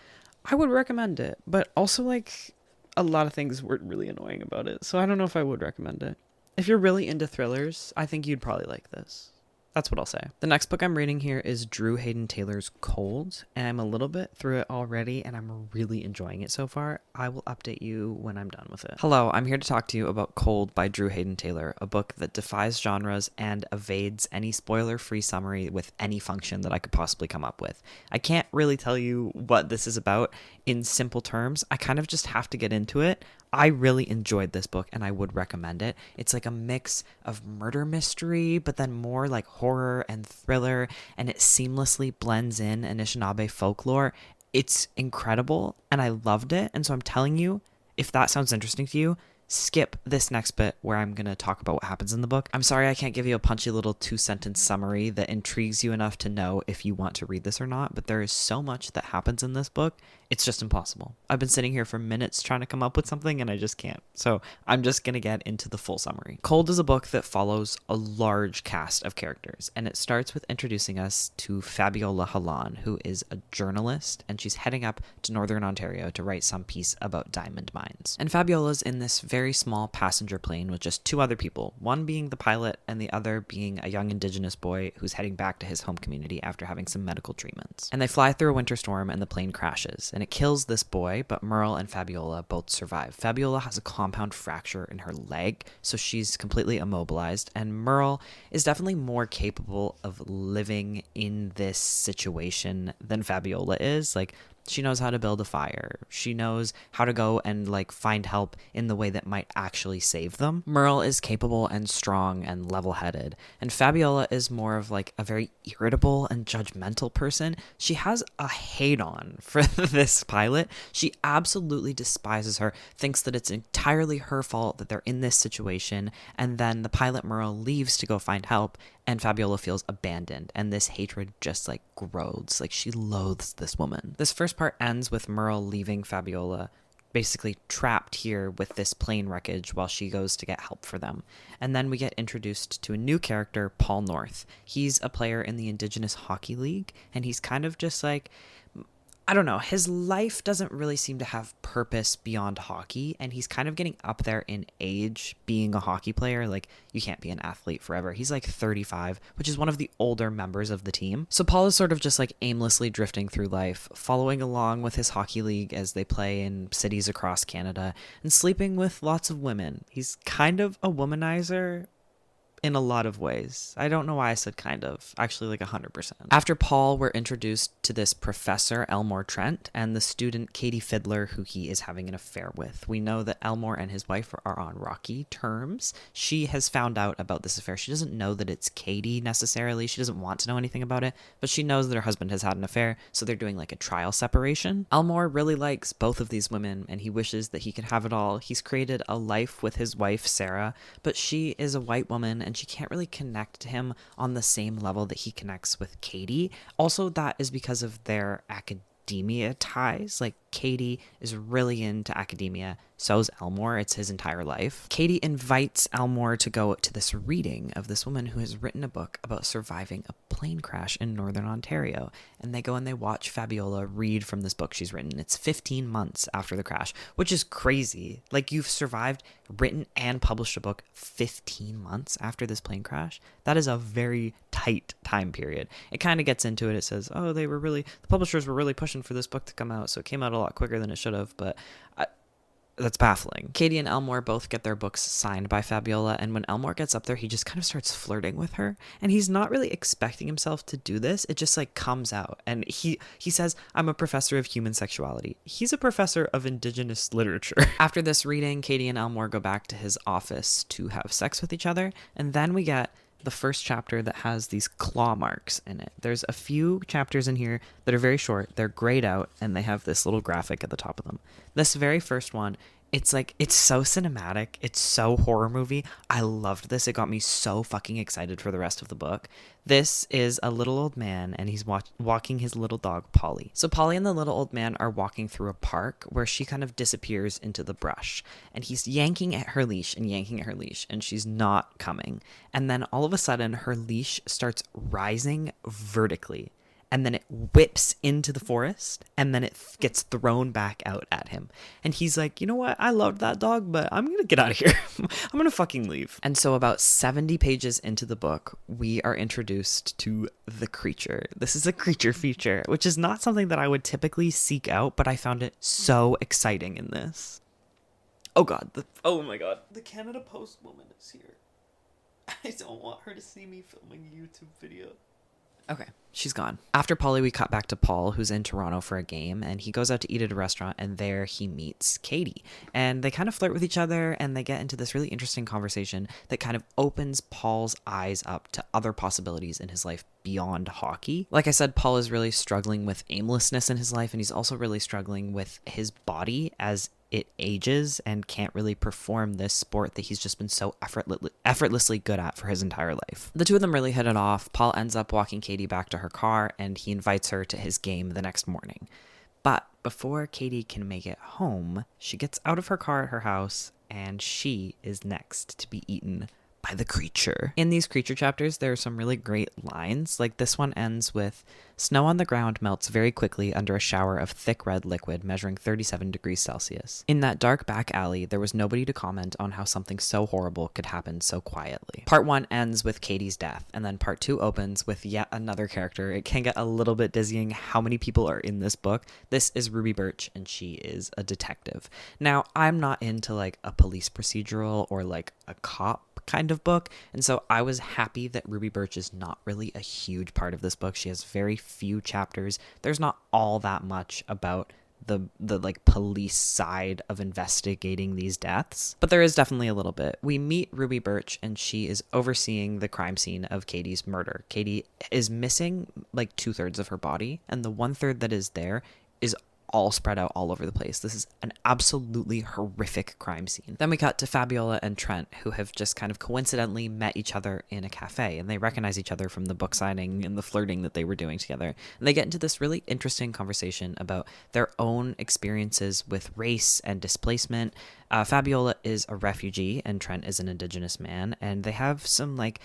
I would recommend it. But also, like, a lot of things were really annoying about it, so I don't know if I would recommend it. If you're really into thrillers, I think you'd probably like this. That's what I'll say. The next book I'm reading here is Drew Hayden Taylor's Cold, and I'm a little bit through it already, and I'm really enjoying it so far. I will update you when I'm done with it. Hello, I'm here to talk to you about Cold by Drew Hayden Taylor, a book that defies genres and evades any spoiler-free summary with any function that I could possibly come up with. I can't really tell you what this is about in simple terms. I kind of just have to get into it. I really enjoyed this book, and I would recommend it. It's like a mix of murder mystery, but then more like horror and thriller, and it seamlessly blends in Anishinaabe folklore. It's incredible, and I loved it. And so I'm telling you, if that sounds interesting to you, skip this next bit where I'm going to talk about what happens in the book. I'm sorry I can't give you a punchy little 2-sentence summary that intrigues you enough to know if you want to read this or not, but there is so much that happens in this book, it's just impossible. I've been sitting here for minutes trying to come up with something, and I just can't. So I'm just going to get into the full summary. Cold is a book that follows a large cast of characters, and it starts with introducing us to Fabiola Halan, who is a journalist, and she's heading up to Northern Ontario to write some piece about diamond mines. And Fabiola's in this very small passenger plane with just 2 other people, one being the pilot and the other being a young Indigenous boy who's heading back to his home community after having some medical treatments. And they fly through a winter storm, and the plane crashes, and it kills this boy, but Merle and Fabiola both survive. Fabiola has a compound fracture in her leg, so she's completely immobilized, and Merle is definitely more capable of living in this situation than Fabiola is. Like, she knows how to build a fire. She knows how to go and like find help in the way that might actually save them. Merle is capable and strong and level-headed, and Fabiola is more of like a very irritable and judgmental person. She has a hate-on for this pilot. She absolutely despises her, thinks that it's entirely her fault that they're in this situation, and then the pilot Merle leaves to go find help, and Fabiola feels abandoned, and this hatred just like grows. Like, she loathes this woman. This first part ends with Merle leaving Fabiola basically trapped here with this plane wreckage while she goes to get help for them. And then we get introduced to a new character, Paul North. He's a player in the Indigenous Hockey League, and he's kind of just like, I don't know, his life doesn't really seem to have purpose beyond hockey, and he's kind of getting up there in age being a hockey player. Like, you can't be an athlete forever. He's like 35, which is one of the older members of the team. So Paul is sort of just like aimlessly drifting through life, following along with his hockey league as they play in cities across Canada, and sleeping with lots of women. He's kind of a womanizer, in a lot of ways. I don't know why I said kind of. Actually, like 100%. After Paul, we're introduced to this Professor Elmore Trent and the student Katie Fiddler, who he is having an affair with. We know that Elmore and his wife are on rocky terms. She has found out about this affair. She doesn't know that it's Katie necessarily. She doesn't want to know anything about it, but she knows that her husband has had an affair, so they're doing like a trial separation. Elmore really likes both of these women, and he wishes that he could have it all. He's created a life with his wife, Sarah, but she is a white woman, and she can't really connect to him on the same level that he connects with Katie. Also, that is because of their academia ties. Like, Katie is really into academia. So is Elmore. It's his entire life. Katie invites Elmore to go to this reading of this woman who has written a book about surviving a plane crash in Northern Ontario. And they go and they watch Fabiola read from this book she's written. It's 15 months after the crash, which is crazy. Like, you've survived, written, and published a book 15 months after this plane crash. That is a very tight time period. It kind of gets into it. It says, oh, the publishers were really pushing for this book to come out, so it came out a lot quicker than it should have, but that's baffling. Katie and Elmore both get their books signed by Fabiola, and when Elmore gets up there, he just kind of starts flirting with her, and he's not really expecting himself to do this. It just like comes out, and he says, I'm a professor of human sexuality. He's a professor of indigenous literature. After this reading, Katie and Elmore go back to his office to have sex with each other, and then we get the first chapter that has these claw marks in it. There's a few chapters in here that are very short. They're grayed out, and they have this little graphic at the top of them. This very first one, it's so cinematic. It's so horror movie. I loved this. It got me so fucking excited for the rest of the book. This is a little old man, and he's walking his little dog, Polly. So Polly and the little old man are walking through a park where she kind of disappears into the brush, and he's yanking at her leash, and she's not coming. And then all of a sudden, her leash starts rising vertically, and then it whips into the forest, and then it gets thrown back out at him. And he's like, you know what? I loved that dog, but I'm going to get out of here. I'm going to fucking leave. And so about 70 pages into the book, we are introduced to the creature. This is a creature feature, which is not something that I would typically seek out, but I found it so exciting in this. Oh God. Oh my God. The Canada Post woman is here. I don't want her to see me filming a YouTube video. Okay, she's gone. After Polly, we cut back to Paul, who's in Toronto for a game, and he goes out to eat at a restaurant, and there he meets Katie. And they kind of flirt with each other, and they get into this really interesting conversation that kind of opens Paul's eyes up to other possibilities in his life beyond hockey. Like I said, Paul is really struggling with aimlessness in his life, and he's also really struggling with his body as it ages and can't really perform this sport that he's just been so effortlessly good at for his entire life. The two of them really hit it off. Paul ends up walking Katie back to her car, and he invites her to his game the next morning. But before Katie can make it home, she gets out of her car at her house, and she is next to be eaten by the creature. In these creature chapters, there are some really great lines. Like this one ends with, snow on the ground melts very quickly under a shower of thick red liquid measuring 37 degrees Celsius. In that dark back alley, there was nobody to comment on how something so horrible could happen so quietly. Part 1 ends with Katie's death, and then part 2 opens with yet another character. It can get a little bit dizzying how many people are in this book. This is Ruby Birch, and she is a detective. Now, I'm not into like a police procedural or like a cop kind of book, and so I was happy that Ruby Birch is not really a huge part of this book. She has very few chapters. There's not all that much about the like police side of investigating these deaths, but there is definitely a little bit. We meet Ruby Birch, and she is overseeing the crime scene of Katie's murder. Katie is missing like 2/3 of her body, and the 1/3 that is there is all spread out all over the place. This is an absolutely horrific crime scene. Then we cut to Fabiola and Trent, who have just kind of coincidentally met each other in a cafe, and they recognize each other from the book signing and the flirting that they were doing together. And they get into this really interesting conversation about their own experiences with race and displacement. Fabiola is a refugee, and Trent is an Indigenous man, and they have some like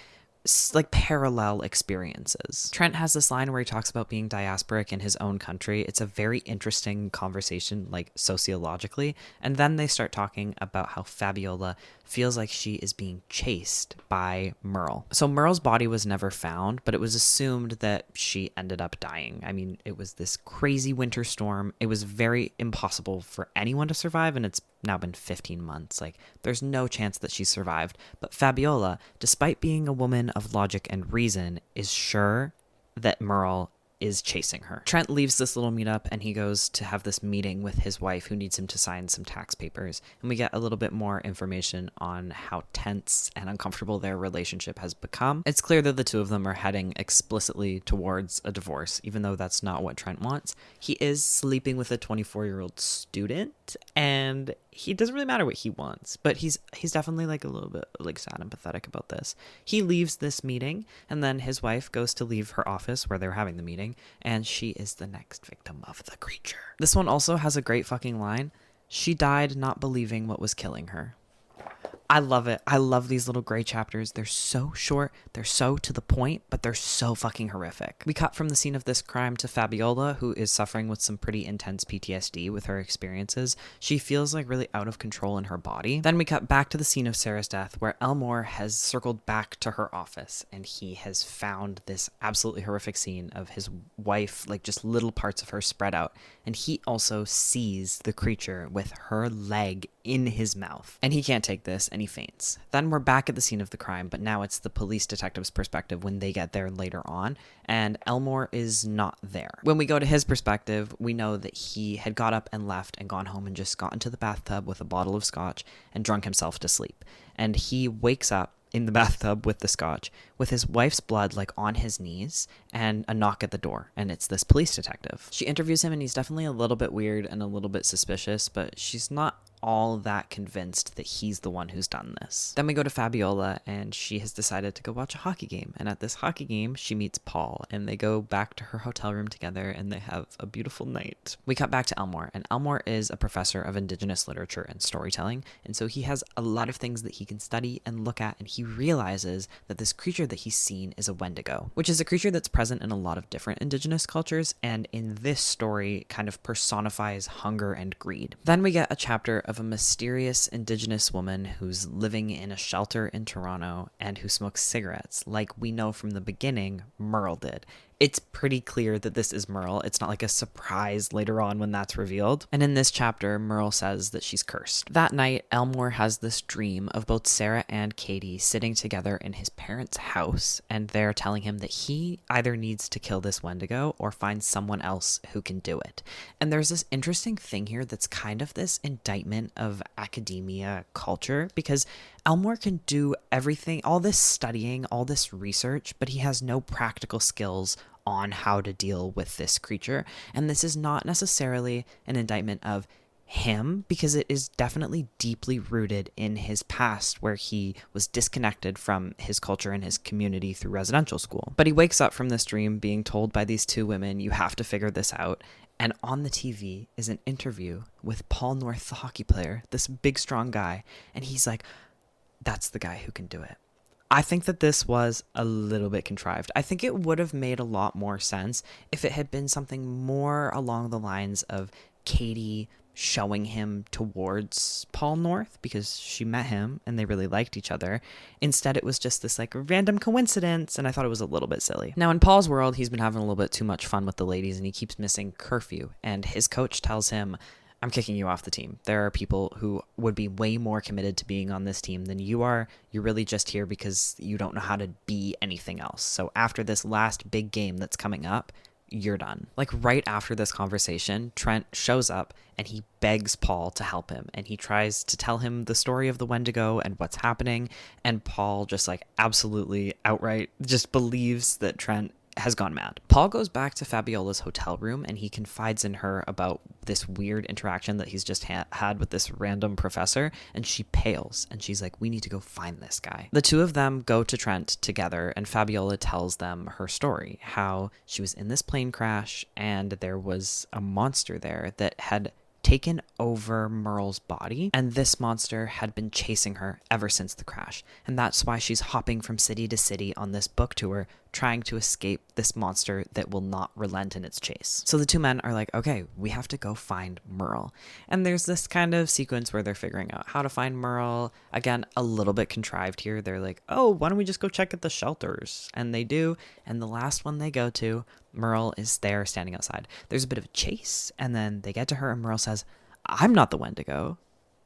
parallel experiences. Trent has this line where he talks about being diasporic in his own country. It's a very interesting conversation, like sociologically. And then they start talking about how Fabiola feels like she is being chased by Merle. So Merle's body was never found, but it was assumed that she ended up dying. I mean, it was this crazy winter storm. It was very impossible for anyone to survive, and it's now been 15 months. Like, there's no chance that she survived. But Fabiola, despite being a woman of logic and reason, is sure that Merle is chasing her. Trent leaves this little meetup and he goes to have this meeting with his wife, who needs him to sign some tax papers. And we get a little bit more information on how tense and uncomfortable their relationship has become. It's clear that the two of them are heading explicitly towards a divorce, even though that's not what Trent wants. He is sleeping with a 24-year-old student, and he doesn't really matter what he wants, but he's definitely like a little bit like sad and pathetic about this. He leaves this meeting, and then his wife goes to leave her office where they're having the meeting, and she is the next victim of the creature. This one also has a great fucking line. She died not believing what was killing her. I love it. I love these little gray chapters. They're so short, they're so to the point, but they're so fucking horrific. We cut from the scene of this crime to Fabiola, who is suffering with some pretty intense PTSD with her experiences. She feels like really out of control in her body. Then we cut back to the scene of Sarah's death, where Elmore has circled back to her office, and he has found this absolutely horrific scene of his wife, like just little parts of her spread out, and he also sees the creature with her leg in his mouth, and he can't take this, and he faints. Then we're back at the scene of the crime, but now it's the police detective's perspective when they get there later on, and Elmore is not there. When we go to his perspective, we know that he had got up and left and gone home and just got into the bathtub with a bottle of scotch and drunk himself to sleep. And he wakes up in the bathtub with the scotch, with his wife's blood like on his knees, and a knock at the door, and it's this police detective. She interviews him, and he's definitely a little bit weird and a little bit suspicious, but she's not all that convinced that he's the one who's done this. Then we go to Fabiola, and she has decided to go watch a hockey game, and at this hockey game she meets Paul, and they go back to her hotel room together, and they have a beautiful night. We cut back to Elmore, and Elmore is a professor of Indigenous literature and storytelling, and so he has a lot of things that he can study and look at, and he realizes that this creature that he's seen is a Wendigo, which is a creature that's present in a lot of different Indigenous cultures, and in this story kind of personifies hunger and greed. Then we get a chapter of a mysterious Indigenous woman who's living in a shelter in Toronto and who smokes cigarettes, like we know from the beginning Merle did. It's pretty clear that this is Merle. It's not like a surprise later on when that's revealed. And in this chapter, Merle says that she's cursed. That night, Elmore has this dream of both Sarah and Katie sitting together in his parents' house, and they're telling him that he either needs to kill this Wendigo or find someone else who can do it. And there's this interesting thing here that's kind of this indictment of academia culture, because Elmore can do everything, all this studying, all this research, but he has no practical skills on how to deal with this creature. And this is not necessarily an indictment of him, because it is definitely deeply rooted in his past, where he was disconnected from his culture and his community through residential school. But he wakes up from this dream being told by these two women, you have to figure this out. And on the TV is an interview with Paul North, the hockey player, this big, strong guy. And he's like, that's the guy who can do it. I think that this was a little bit contrived. I think it would have made a lot more sense if it had been something more along the lines of Katie showing him towards Paul North because she met him and they really liked each other. Instead, it was just this like random coincidence, and I thought it was a little bit silly. Now, in Paul's world, he's been having a little bit too much fun with the ladies, and he keeps missing curfew, and his coach tells him, I'm kicking you off the team. There are people who would be way more committed to being on this team than you are. You're really just here because you don't know how to be anything else. So after this last big game that's coming up, you're done. Like right after this conversation, Trent shows up and he begs Paul to help him. And he tries to tell him the story of the Wendigo and what's happening. And Paul just like absolutely outright just believes that Trent has gone mad. Paul goes back to Fabiola's hotel room and he confides in her about this weird interaction that he's just had with this random professor, and she pales and she's like, we need to go find this guy. The two of them go to Trent together, and Fabiola tells them her story, how she was in this plane crash and there was a monster there that had taken over Merle's body, and this monster had been chasing her ever since the crash, and that's why she's hopping from city to city on this book tour, trying to escape this monster that will not relent in its chase. So the two men are like, okay, we have to go find Merle. And there's this kind of sequence where they're figuring out how to find Merle. Again, a little bit contrived here. They're like, oh, why don't we just go check at the shelters? And they do, and the last one they go to, Merle is there standing outside. There's a bit of a chase, and then they get to her, and Merle says, I'm not the Wendigo.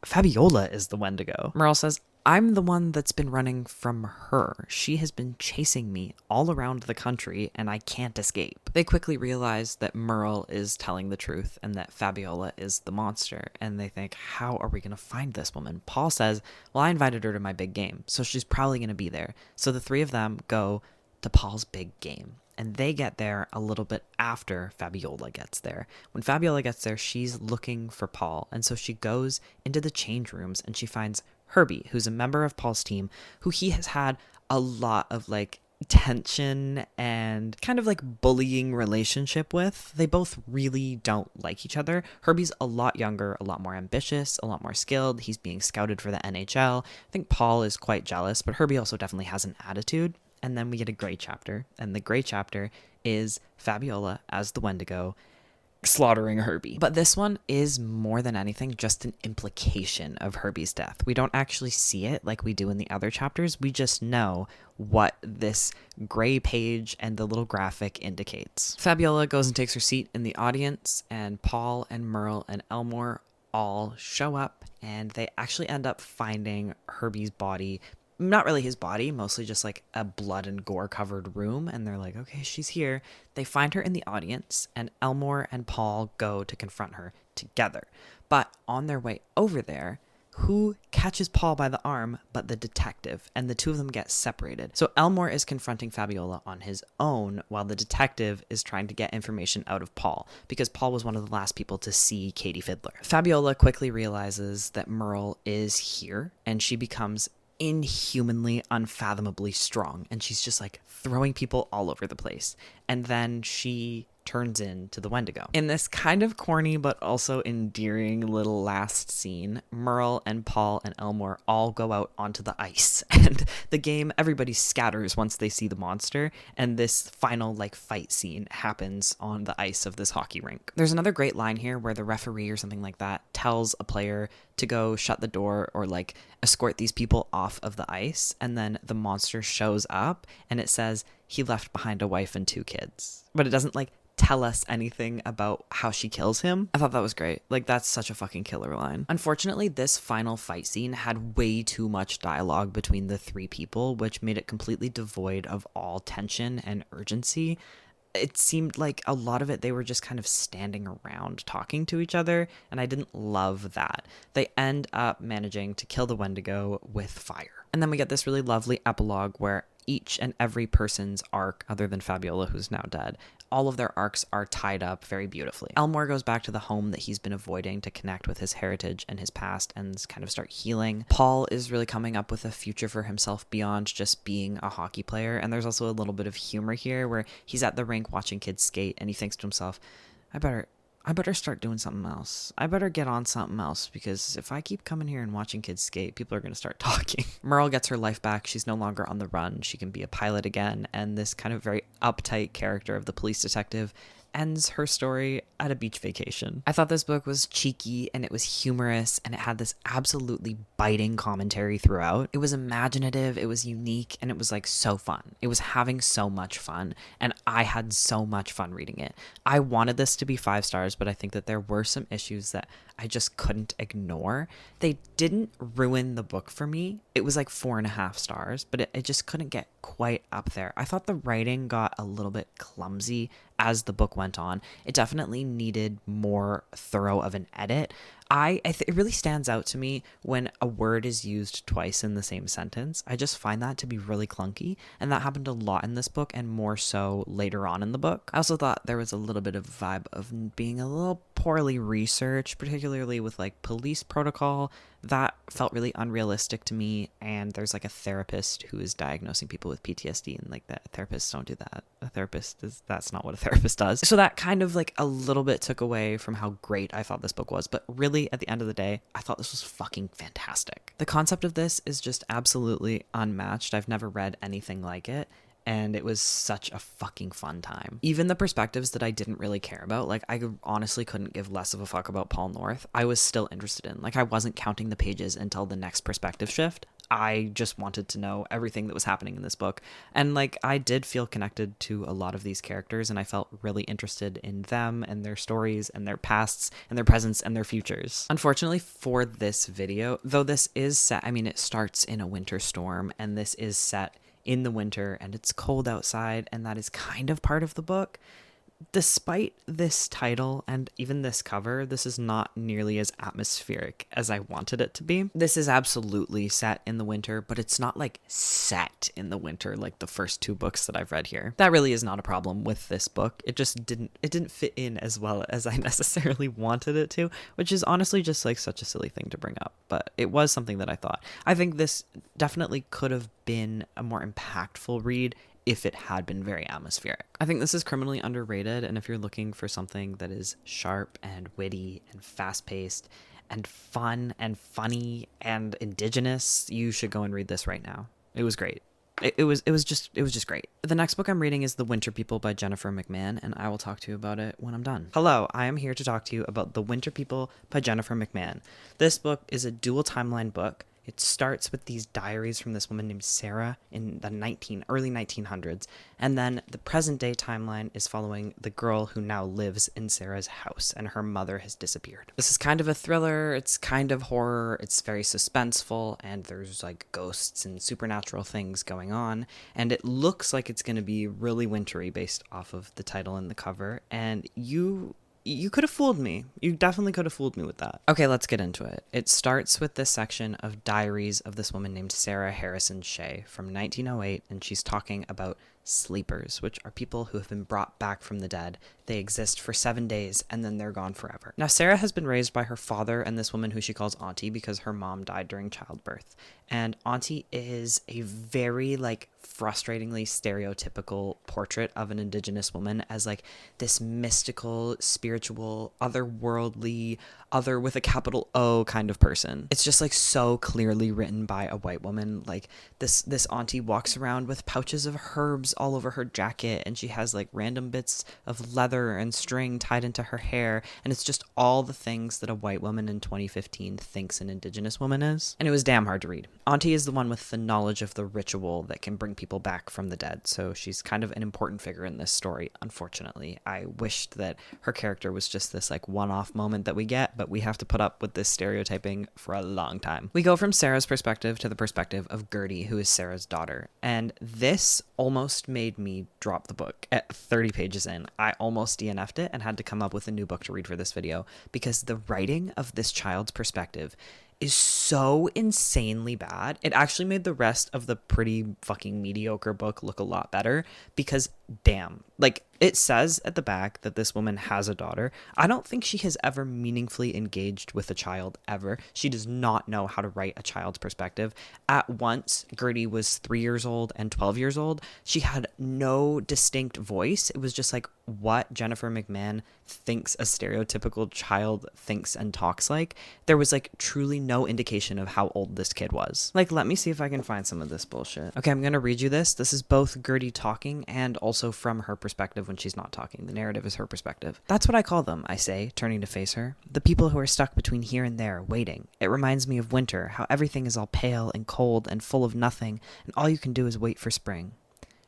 Fabiola is the Wendigo. Merle says, I'm the one that's been running from her. She has been chasing me all around the country and I can't escape. They quickly realize that Merle is telling the truth and that Fabiola is the monster. And they think, how are we going to find this woman? Paul says, well, I invited her to my big game, so she's probably going to be there. So the three of them go to Paul's big game. And they get there a little bit after Fabiola gets there. When Fabiola gets there, she's looking for Paul. And so she goes into the change rooms and she finds Herbie, who's a member of Paul's team, who he has had a lot of like tension and kind of like bullying relationship with. They both really don't like each other. Herbie's a lot younger, a lot more ambitious, a lot more skilled. He's being scouted for the NHL. I think Paul is quite jealous, but Herbie also definitely has an attitude. And then we get a gray chapter, and the gray chapter is Fabiola as the Wendigo slaughtering Herbie. But this one is more than anything just an implication of Herbie's death. We don't actually see it like we do in the other chapters. We just know what this gray page and the little graphic indicates. Fabiola goes and takes her seat in the audience, and Paul and Merle and Elmore all show up, and they actually end up finding Herbie's body. Not really his body, mostly just like a blood and gore covered room. And they're like, okay, she's here. They find her in the audience, and Elmore and Paul go to confront her together. But on their way over there, who catches Paul by the arm but the detective? And the two of them get separated. So Elmore is confronting Fabiola on his own, while the detective is trying to get information out of Paul, because Paul was one of the last people to see Katie Fiddler. Fabiola quickly realizes that Merle is here, and she becomes inhumanly, unfathomably strong, and she's just like throwing people all over the place. And then she turns into the Wendigo. In this kind of corny but also endearing little last scene, Merle and Paul and Elmore all go out onto the ice, and the game, everybody scatters once they see the monster, and this final like fight scene happens on the ice of this hockey rink. There's another great line here where the referee or something like that tells a player to go shut the door or like escort these people off of the ice, and then the monster shows up and it says he left behind a wife and 2 kids, but it doesn't like tell us anything about how she kills him. I thought that was great. Like, that's such a fucking killer line. Unfortunately, this final fight scene had way too much dialogue between the 3 people, which made it completely devoid of all tension and urgency. It seemed like a lot of it, they were just kind of standing around talking to each other, and I didn't love that. They end up managing to kill the Wendigo with fire. And then we get this really lovely epilogue where each and every person's arc, other than Fabiola, who's now dead, all of their arcs are tied up very beautifully. Elmore goes back to the home that he's been avoiding to connect with his heritage and his past and kind of start healing. Paul is really coming up with a future for himself beyond just being a hockey player, and there's also a little bit of humor here where he's at the rink watching kids skate and he thinks to himself, I better start doing something else. I better get on something else, because if I keep coming here and watching kids skate, people are going to start talking. Merle gets her life back. She's no longer on the run. She can be a pilot again. And this kind of very uptight character of the police detective ends her story at a beach vacation. I thought this book was cheeky and it was humorous and it had this absolutely biting commentary throughout. It was imaginative, it was unique, and it was like so fun. It was having so much fun, and I had so much fun reading it. I wanted this to be 5 stars, but I think that there were some issues that I just couldn't ignore. They didn't ruin the book for me. It was like 4.5 stars, but it just couldn't get quite up there. I thought the writing got a little bit clumsy as the book went on. It definitely needed more thorough of an edit. It really stands out to me when a word is used twice in the same sentence. I just find that to be really clunky, and that happened a lot in this book and more so later on in the book. I also thought there was a little bit of vibe of being a little poorly researched, particularly with like police protocol. That felt really unrealistic to me, and there's like a therapist who is diagnosing people with PTSD, and like that therapists don't do that. That's not what a therapist does. So that kind of like a little bit took away from how great I thought this book was, but really at the end of the day, I thought this was fucking fantastic. The concept of this is just absolutely unmatched. I've never read anything like it, and it was such a fucking fun time. Even the perspectives that I didn't really care about, like I honestly couldn't give less of a fuck about Paul North, I was still interested in. Like I wasn't counting the pages until the next perspective shift. I just wanted to know everything that was happening in this book. And like, I did feel connected to a lot of these characters, and I felt really interested in them and their stories and their pasts and their presents and their futures. Unfortunately for this video, though this is set, I mean, it starts in a winter storm, and this is set in the winter and it's cold outside, and that is kind of part of the book. Despite this title and even this cover, this is not nearly as atmospheric as I wanted it to be. This is absolutely set in the winter, but it's not like set in the winter like the first two books that I've read here. That really is not a problem with this book. It just didn't fit in as well as I necessarily wanted it to, which is honestly just like such a silly thing to bring up, but it was something that I thought. I think this definitely could have been a more impactful read if it had been very atmospheric. I think this is criminally underrated, and if you're looking for something that is sharp and witty and fast-paced and fun and funny and indigenous, you should go and read this right now. It was great. It was just great. The next book I'm reading is The Winter People by Jennifer McMahon, and I will talk to you about it when I'm done. Hello, I am here to talk to you about The Winter People by Jennifer McMahon. This book is a dual timeline book. It starts with these diaries from this woman named Sarah in the early 1900s, and then the present day timeline is following the girl who now lives in Sarah's house, and her mother has disappeared. This is kind of a thriller, it's kind of horror, it's very suspenseful, and there's like ghosts and supernatural things going on, and it looks like it's going to be really wintry based off of the title and the cover, and you could have fooled me. You definitely could have fooled me with that. Okay, let's get into it. It starts with this section of diaries of this woman named Sarah Harrison Shea from 1908, and she's talking about sleepers, which are people who have been brought back from the dead. They exist for 7 days, and then they're gone forever. Now, Sarah has been raised by her father and this woman who she calls Auntie because her mom died during childbirth. And Auntie is a very, like, frustratingly stereotypical portrait of an indigenous woman as, like, this mystical, spiritual, otherworldly, other with a capital O kind of person. It's just, like, so clearly written by a white woman. Like, this Auntie walks around with pouches of herbs all over her jacket, and she has, like, random bits of leather and string tied into her hair, and it's just all the things that a white woman in 2015 thinks an indigenous woman is. And it was damn hard to read. Auntie is the one with the knowledge of the ritual that can bring people back from the dead, so she's kind of an important figure in this story, unfortunately. I wished that her character was just this like one-off moment that we get, but we have to put up with this stereotyping for a long time. We go from Sarah's perspective to the perspective of Gertie, who is Sarah's daughter, and this almost made me drop the book. At 30 pages in, I almost DNF'd it and had to come up with a new book to read for this video because the writing of this child's perspective is so insanely bad. It actually made the rest of the pretty fucking mediocre book look a lot better because damn, like it says at the back that this woman has a daughter. I don't think she has ever meaningfully engaged with a child ever. She does not know how to write a child's perspective. At once, Gertie was 3 years old and 12 years old. She had no distinct voice. It was just like what Jennifer McMahon thinks a stereotypical child thinks and talks like. There was like truly no indication of how old this kid was. Like, let me see if I can find some of this bullshit. Okay, I'm gonna read you this. This is both Gertie talking and also from her perspective when she's not talking. The narrative is her perspective. That's what I call them, I say, turning to face her. The people who are stuck between here and there, waiting. It reminds me of winter, how everything is all pale and cold and full of nothing, and all you can do is wait for spring.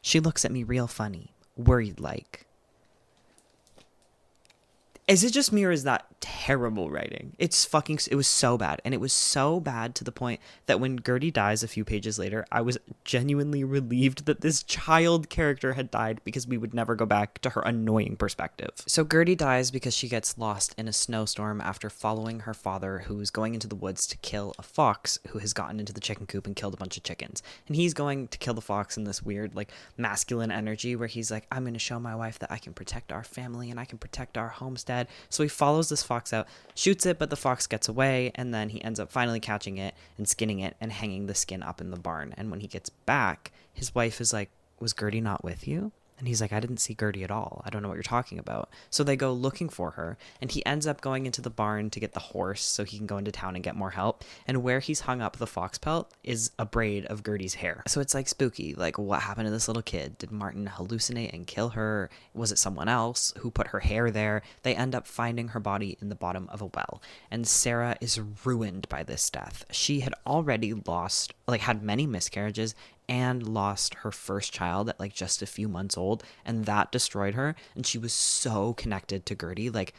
She looks at me real funny, worried like. Is it just me or is that terrible writing? It was so bad. And it was so bad to the point that when Gertie dies a few pages later, I was genuinely relieved that this child character had died because we would never go back to her annoying perspective. So Gertie dies because she gets lost in a snowstorm after following her father, who's going into the woods to kill a fox who has gotten into the chicken coop and killed a bunch of chickens. And he's going to kill the fox in this weird, like, masculine energy where he's like, I'm going to show my wife that I can protect our family and I can protect our homestead. So he follows this fox out, shoots it, but the fox gets away, and then he ends up finally catching it and skinning it and hanging the skin up in the barn. And when he gets back, his wife is like, was Gertie not with you? And he's like, I didn't see Gertie at all. I don't know what you're talking about. So they go looking for her, and he ends up going into the barn to get the horse so he can go into town and get more help. And where he's hung up the fox pelt is a braid of Gertie's hair. So it's like spooky. Like, what happened to this little kid? Did Martin hallucinate and kill her? Was it someone else who put her hair there? They end up finding her body in the bottom of a well. And Sarah is ruined by this death. She had already had many miscarriages and lost her first child at like just a few months old, and that destroyed her. And she was so connected to Gertie, like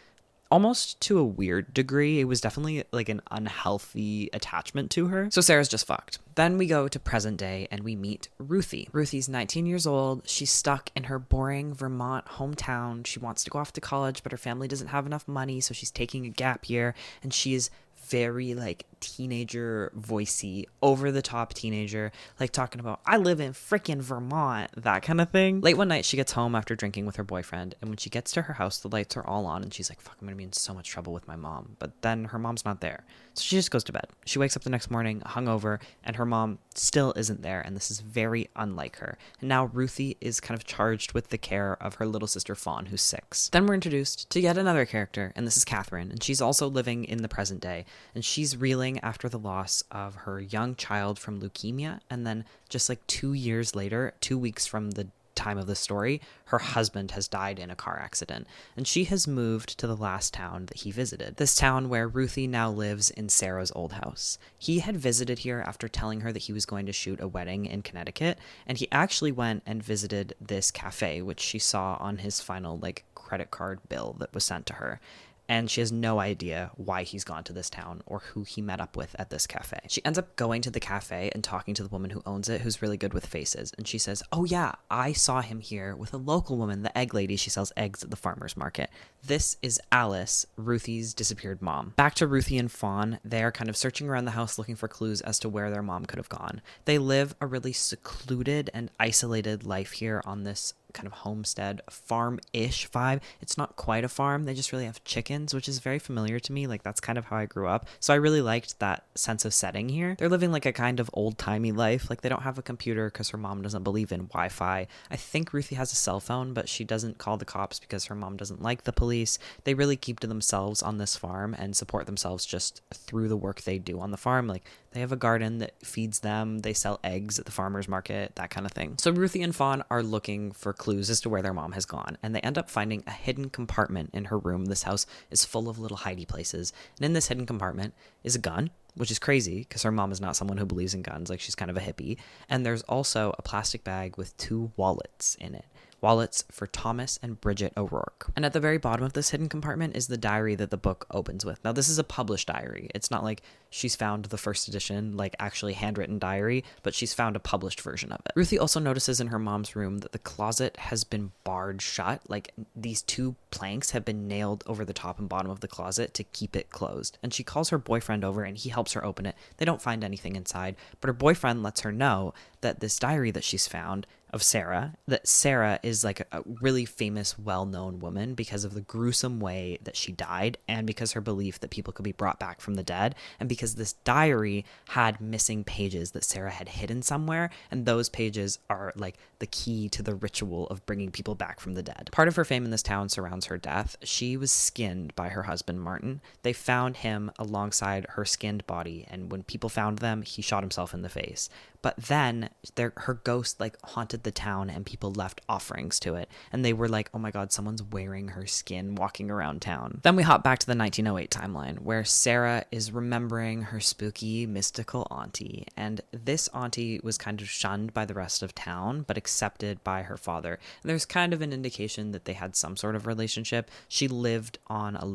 almost to a weird degree. It was definitely like an unhealthy attachment to her. So Sarah's just fucked. Then we go to present day and we meet Ruthie. Ruthie's 19 years old. She's stuck in her boring Vermont hometown. She wants to go off to college, but her family doesn't have enough money, so she's taking a gap year, and she is very like teenager voicey, over the top teenager, like talking about, I live in freaking Vermont, that kind of thing. Late one night, she gets home after drinking with her boyfriend, and when she gets to her house, the lights are all on, and she's like, fuck, I'm gonna be in so much trouble with my mom. But then her mom's not there, so she just goes to bed. She wakes up the next morning hungover, and her mom still isn't there, and this is very unlike her. And now Ruthie is kind of charged with the care of her little sister Fawn, who's 6. Then we're introduced to yet another character, and this is Catherine, and she's also living in the present day, and she's reeling after the loss of her young child from leukemia, and then just like 2 years later, 2 weeks from the time of the story, her husband has died in a car accident, and she has moved to the last town that he visited, this town where Ruthie now lives in Sarah's old house. He had visited here after telling her that he was going to shoot a wedding in Connecticut, and he actually went and visited this cafe, which she saw on his final like credit card bill that was sent to her. And she has no idea why he's gone to this town or who he met up with at this cafe. She ends up going to the cafe and talking to the woman who owns it, who's really good with faces. And she says, oh yeah, I saw him here with a local woman, the egg lady. She sells eggs at the farmer's market. This is Alice, Ruthie's disappeared mom. Back to Ruthie and Fawn. They're kind of searching around the house looking for clues as to where their mom could have gone. They live a really secluded and isolated life here on this kind of homestead farm-ish vibe. It's not quite a farm. They just really have chickens, which is very familiar to me. Like, that's kind of how I grew up. So I really liked that sense of setting here. They're living like a kind of old-timey life. Like, they don't have a computer because her mom doesn't believe in Wi-Fi. I think Ruthie has a cell phone, but she doesn't call the cops because her mom doesn't like the police. They really keep to themselves on this farm and support themselves just through the work they do on the farm. Like, they have a garden that feeds them. They sell eggs at the farmer's market, that kind of thing. So Ruthie and Fawn are looking for clues as to where their mom has gone, and they end up finding a hidden compartment in her room. This house is full of little hidey places, and in this hidden compartment is a gun, which is crazy because her mom is not someone who believes in guns. Like, she's kind of a hippie. And there's also a plastic bag with 2 wallets in it. Wallets for Thomas and Bridget O'Rourke. And at the very bottom of this hidden compartment is the diary that the book opens with. Now, this is a published diary. It's not like she's found the first edition, like actually handwritten diary, but she's found a published version of it. Ruthie also notices in her mom's room that the closet has been barred shut. Like, these 2 planks have been nailed over the top and bottom of the closet to keep it closed. And she calls her boyfriend over and he helps her open it. They don't find anything inside, but her boyfriend lets her know that this diary that she's found of Sarah, that Sarah is like a really famous, well-known woman because of the gruesome way that she died, and because her belief that people could be brought back from the dead, and because this diary had missing pages that Sarah had hidden somewhere, and those pages are like the key to the ritual of bringing people back from the dead. Part of her fame in this town surrounds her death. She was skinned by her husband, Martin. They found him alongside her skinned body, and when people found them, he shot himself in the face. But then her ghost like haunted the town, and people left offerings to it. And they were like, oh my God, someone's wearing her skin walking around town. Then we hop back to the 1908 timeline where Sarah is remembering her spooky, mystical auntie. And this auntie was kind of shunned by the rest of town, but accepted by her father. And there's kind of an indication that they had some sort of relationship. She lived in a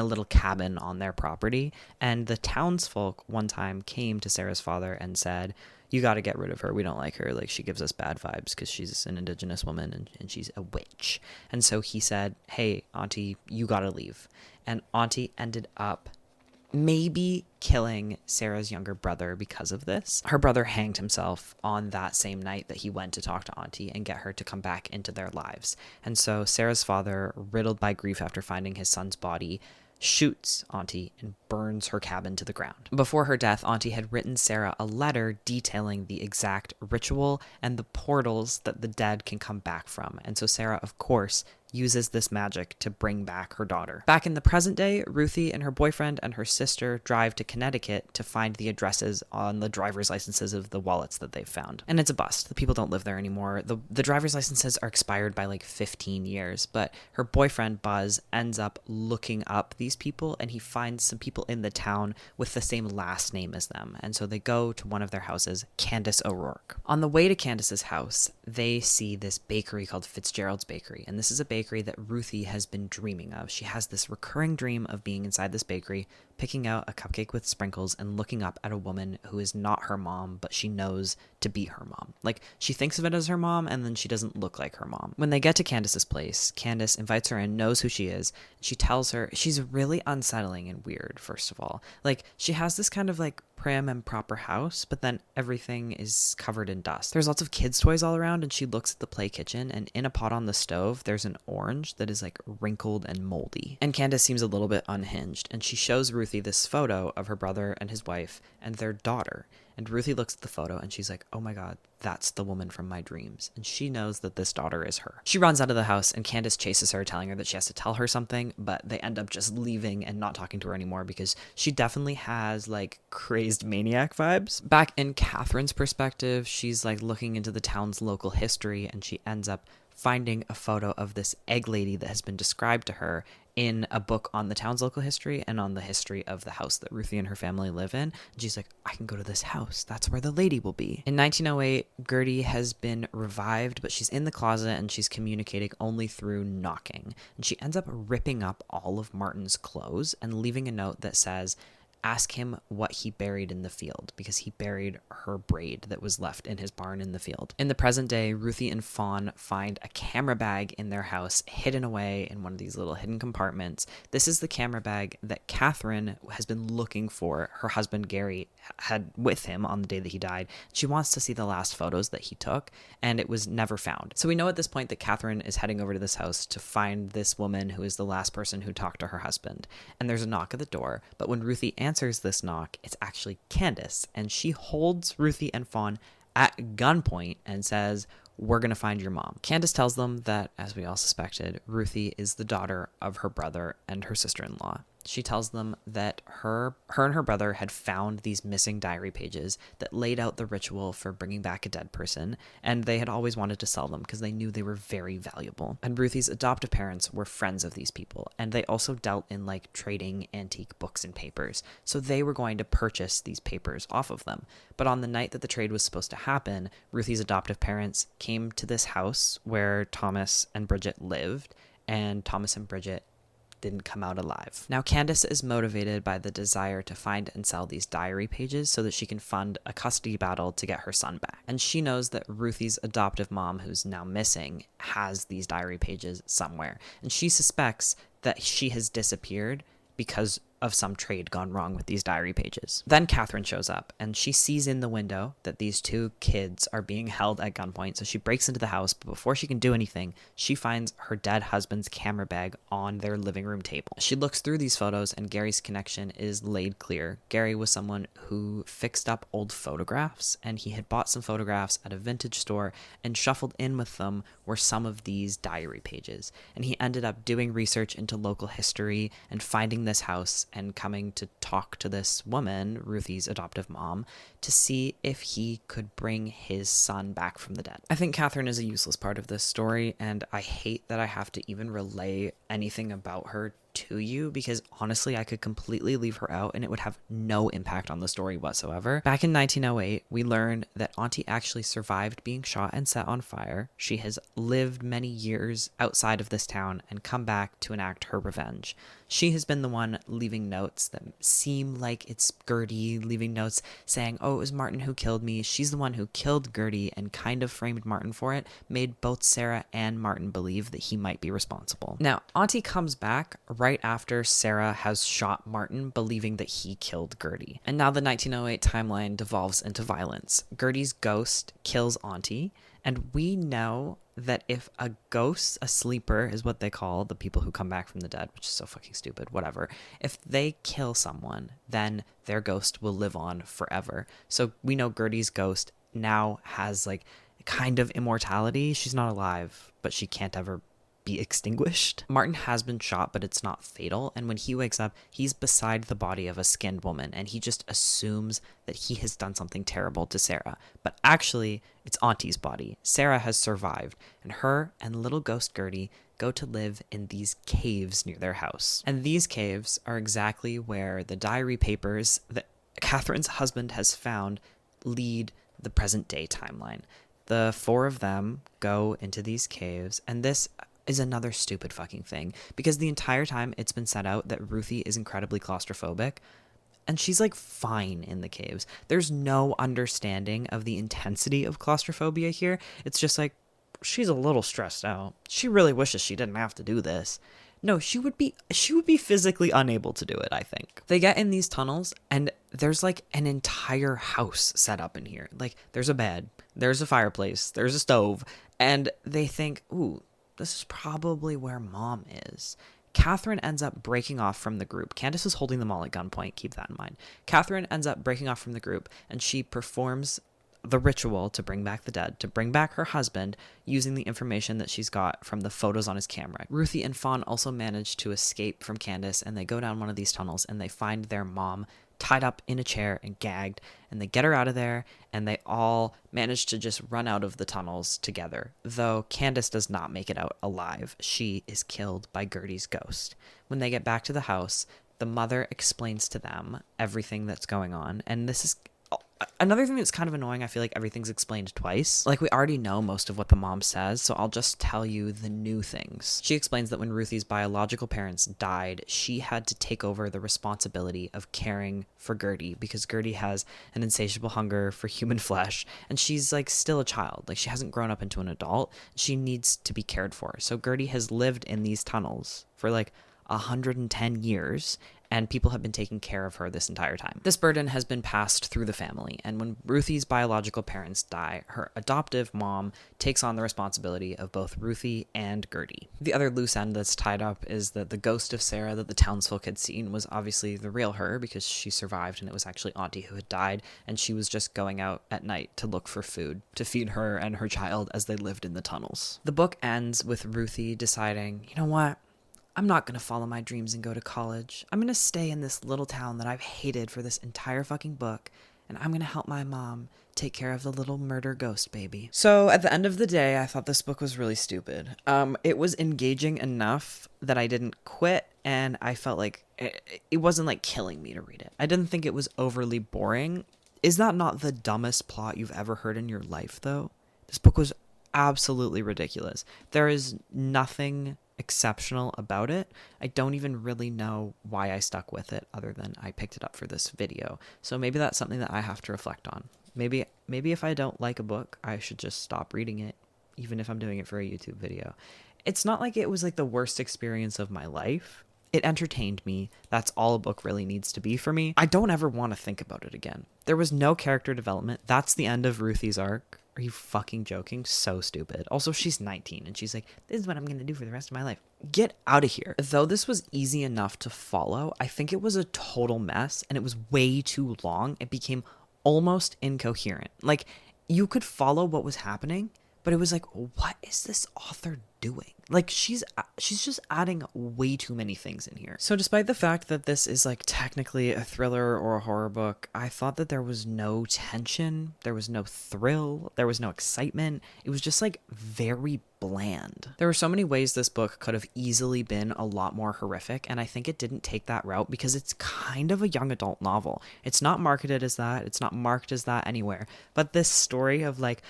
little cabin on their property. And the townsfolk one time came to Sarah's father and said, you got to get rid of her. We don't like her. Like, she gives us bad vibes because she's an indigenous woman and she's a witch. And so he said, hey, auntie, you got to leave. And auntie ended up maybe killing Sarah's younger brother because of this. Her brother hanged himself on that same night that he went to talk to auntie and get her to come back into their lives. And so Sarah's father, riddled by grief after finding his son's body, shoots Auntie and burns her cabin to the ground. Before her death, Auntie had written Sarah a letter detailing the exact ritual and the portals that the dead can come back from. And so Sarah, of course, uses this magic to bring back her daughter. Back in the present day, Ruthie and her boyfriend and her sister drive to Connecticut to find the addresses on the driver's licenses of the wallets that they've found. And it's a bust. The people don't live there anymore. The driver's licenses are expired by like 15 years, but her boyfriend, Buzz, ends up looking up these people, and he finds some people in the town with the same last name as them. And so they go to one of their houses, Candace O'Rourke. On the way to Candace's house, they see this bakery called Fitzgerald's Bakery. And this is a bakery that Ruthie has been dreaming of. She has this recurring dream of being inside this bakery, picking out a cupcake with sprinkles and looking up at a woman who is not her mom, but she knows to be her mom. Like, she thinks of it as her mom, and then she doesn't look like her mom. When they get to Candace's place, Candace invites her in, knows who she is. She tells her she's really unsettling and weird, first of all. Like, she has this kind of like prim and proper house, but then everything is covered in dust. There's lots of kids' toys all around, and she looks at the play kitchen, and in a pot on the stove, there's an orange that is like wrinkled and moldy. And Candace seems a little bit unhinged, and she shows Ruthie this photo of her brother and his wife and their daughter. And Ruthie looks at the photo and she's like, oh my God, that's the woman from my dreams. And she knows that this daughter is her. She runs out of the house and Candace chases her, telling her that she has to tell her something, but they end up just leaving and not talking to her anymore because she definitely has like crazed maniac vibes. Back in Catherine's perspective, she's like looking into the town's local history, and she ends up finding a photo of this egg lady that has been described to her in a book on the town's local history and on the history of the house that Ruthie and her family live in. And she's like, I can go to this house. That's where the lady will be. In 1908, Gertie has been revived, but she's in the closet and she's communicating only through knocking. And she ends up ripping up all of Martin's clothes and leaving a note that says, ask him what he buried in the field, because he buried her braid that was left in his barn in the field. In the present day, Ruthie and Fawn find a camera bag in their house hidden away in one of these little hidden compartments. This is the camera bag that Catherine has been looking for. Her husband Gary had with him on the day that he died. She wants to see the last photos that he took, and it was never found. So we know at this point that Catherine is heading over to this house to find this woman who is the last person who talked to her husband. And there's a knock at the door, but when Ruthie answers this knock, it's actually Candace, and she holds Ruthie and Fawn at gunpoint and says, we're going to find your mom. Candace tells them that, as we all suspected, Ruthie is the daughter of her brother and her sister-in-law. She tells them that her and her brother had found these missing diary pages that laid out the ritual for bringing back a dead person, and they had always wanted to sell them because they knew they were very valuable. And Ruthie's adoptive parents were friends of these people, and they also dealt in like trading antique books and papers, so they were going to purchase these papers off of them. But on the night that the trade was supposed to happen, Ruthie's adoptive parents came to this house where Thomas and Bridget lived, and Thomas and Bridget didn't come out alive. Now, Candace is motivated by the desire to find and sell these diary pages so that she can fund a custody battle to get her son back. And she knows that Ruthie's adoptive mom, who's now missing, has these diary pages somewhere. And she suspects that she has disappeared because of some trade gone wrong with these diary pages. Then Catherine shows up, and she sees in the window that these two kids are being held at gunpoint, so she breaks into the house, but before she can do anything, she finds her dead husband's camera bag on their living room table. She looks through these photos, and Gary's connection is laid clear. Gary was someone who fixed up old photographs, and he had bought some photographs at a vintage store, and shuffled in with them were some of these diary pages. And he ended up doing research into local history and finding this house and coming to talk to this woman, Ruthie's adoptive mom, to see if he could bring his son back from the dead. I think Catherine is a useless part of this story, and I hate that I have to even relay anything about her to you, because honestly I could completely leave her out and it would have no impact on the story whatsoever. Back in 1908, we learned that Auntie actually survived being shot and set on fire. She has lived many years outside of this town and come back to enact her revenge. She has been the one leaving notes that seem like it's Gertie, leaving notes saying, oh, it was Martin who killed me. She's the one who killed Gertie and kind of framed Martin for it, made both Sarah and Martin believe that he might be responsible. Now, Auntie comes back right after Sarah has shot Martin, believing that he killed Gertie. And now the 1908 timeline devolves into violence. Gertie's ghost kills Auntie, and we know that if a ghost, a sleeper is what they call the people who come back from the dead, which is so fucking stupid, whatever. If they kill someone, then their ghost will live on forever. So we know Gertie's ghost now has like kind of immortality. She's not alive, but she can't ever be extinguished. Martin has been shot, but it's not fatal. And when he wakes up, he's beside the body of a skinned woman, and he just assumes that he has done something terrible to Sarah. But actually, it's Auntie's body. Sarah has survived, and her and little ghost Gertie go to live in these caves near their house. And these caves are exactly where the diary papers that Catherine's husband has found lead the present day timeline. The four of them go into these caves, and this is another stupid fucking thing, because the entire time it's been set out that Ruthie is incredibly claustrophobic, and she's like fine in the caves. There's no understanding of the intensity of claustrophobia here. It's just like, she's a little stressed out. She really wishes she didn't have to do this. No, she would be physically unable to do it, I think. They get in these tunnels, and there's like an entire house set up in here. Like, there's a bed, there's a fireplace, there's a stove, and they think, ooh, this is probably where Mom is. Catherine ends up breaking off from the group. Candace is holding them all at gunpoint, keep that in mind. Catherine ends up breaking off from the group, and she performs the ritual to bring back the dead, to bring back her husband, using the information that she's got from the photos on his camera. Ruthie and Fawn also manage to escape from Candace, and they go down one of these tunnels, and they find their mom tied up in a chair and gagged, and they get her out of there, and they all manage to just run out of the tunnels together, though Candace does not make it out alive. She is killed by Gertie's ghost. When they get back to the house, the mother explains to them everything that's going on, and this is another thing that's kind of annoying. I feel like everything's explained twice. Like, we already know most of what the mom says, so I'll just tell you the new things. She explains that when Ruthie's biological parents died, she had to take over the responsibility of caring for Gertie, because Gertie has an insatiable hunger for human flesh, and she's like still a child. Like, she hasn't grown up into an adult. She needs to be cared for. So Gertie has lived in these tunnels for like 110 years, and people have been taking care of her this entire time. This burden has been passed through the family, and when Ruthie's biological parents die, her adoptive mom takes on the responsibility of both Ruthie and Gertie. The other loose end that's tied up is that the ghost of Sarah that the townsfolk had seen was obviously the real her, because she survived, and it was actually Auntie who had died, and she was just going out at night to look for food to feed her and her child as they lived in the tunnels. The book ends with Ruthie deciding, you know what? I'm not going to follow my dreams and go to college. I'm going to stay in this little town that I've hated for this entire fucking book, and I'm going to help my mom take care of the little murder ghost baby. So at the end of the day, I thought this book was really stupid. It was engaging enough that I didn't quit, and I felt like it wasn't like killing me to read it. I didn't think it was overly boring. Is that not the dumbest plot you've ever heard in your life, though? This book was absolutely ridiculous. There is nothing exceptional about it. I don't even really know why I stuck with it, other than I picked it up for this video. So maybe that's something that I have to reflect on. Maybe if I don't like a book, I should just stop reading it, even if I'm doing it for a YouTube video. It's not like it was like the worst experience of my life. It entertained me. That's all a book really needs to be for me. I don't ever want to think about it again. There was no character development. That's the end of Ruthie's arc. Are you fucking joking? So stupid. Also, she's 19 and she's like, this is what I'm going to do for the rest of my life. Get out of here. Though this was easy enough to follow, I think it was a total mess, and it was way too long. It became almost incoherent. Like, you could follow what was happening, but it was like, what is this author doing? Like, she's just adding way too many things in here. So despite the fact that this is like technically a thriller or a horror book, I thought that there was no tension, there was no thrill, there was no excitement. It was just like very bland. There were so many ways this book could have easily been a lot more horrific, and I think it didn't take that route because it's kind of a young adult novel. It's not marketed as that, it's not marked as that anywhere, but this story of like,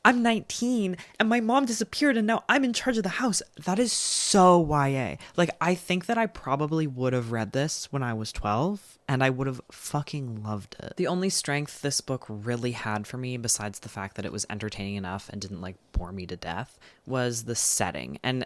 I'm 19 and my mom disappeared and now I'm in charge of the house. That is so YA. Like, I think that I probably would have read this when I was 12 and I would have fucking loved it. The only strength this book really had for me, besides the fact that it was entertaining enough and didn't like bore me to death, was the setting. And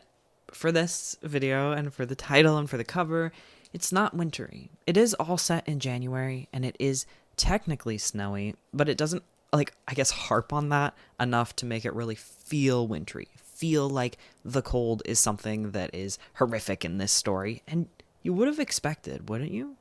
for this video and for the title and for the cover, it's not wintry. It is all set in January and it is technically snowy, but it doesn't, like, I guess, harp on that enough to make it really feel wintry, feel like the cold is something that is horrific in this story, and you would have expected, wouldn't you?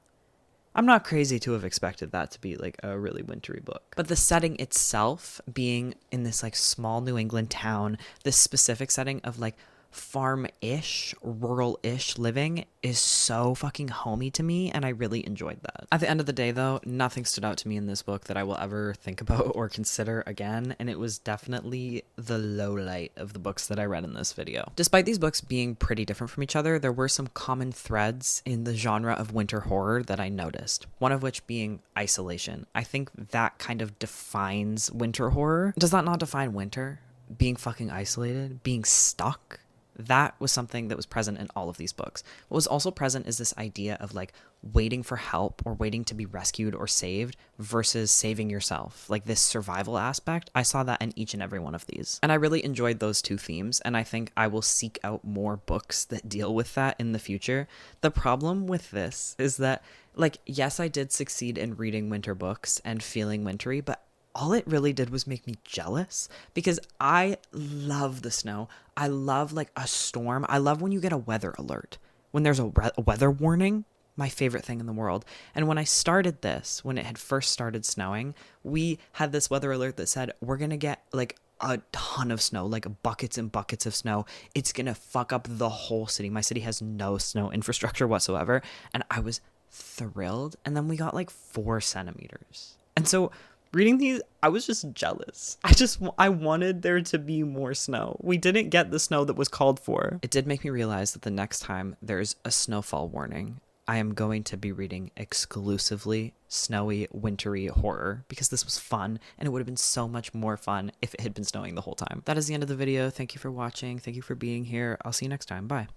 I'm not crazy to have expected that to be like a really wintry book. But the setting itself, being in this like small New England town, this specific setting of like farm-ish, rural-ish living is so fucking homey to me, and I really enjoyed that. At the end of the day, though, nothing stood out to me in this book that I will ever think about or consider again, and it was definitely the low light of the books that I read in this video. Despite these books being pretty different from each other, there were some common threads in the genre of winter horror that I noticed, one of which being isolation. I think that kind of defines winter horror. Does that not define winter? Being fucking isolated? Being stuck? That was something that was present in all of these books. What was also present is this idea of like waiting for help or waiting to be rescued or saved versus saving yourself. Like this survival aspect, I saw that in each and every one of these. And I really enjoyed those two themes, and I think I will seek out more books that deal with that in the future. The problem with this is that, like, yes, I did succeed in reading winter books and feeling wintry, but all it really did was make me jealous, because I love the snow. I love like a storm. I love when you get a weather alert, when there's a weather warning, my favorite thing in the world. And when I started this, when it had first started snowing, we had this weather alert that said, we're going to get like a ton of snow, like buckets and buckets of snow. It's going to fuck up the whole city. My city has no snow infrastructure whatsoever. And I was thrilled. And then we got like 4 centimeters. And so reading these, I was just jealous. I wanted there to be more snow. We didn't get the snow that was called for. It did make me realize that the next time there's a snowfall warning, I am going to be reading exclusively snowy, wintry horror, because this was fun, and it would have been so much more fun if it had been snowing the whole time. That is the end of the video. Thank you for watching. Thank you for being here. I'll see you next time. Bye.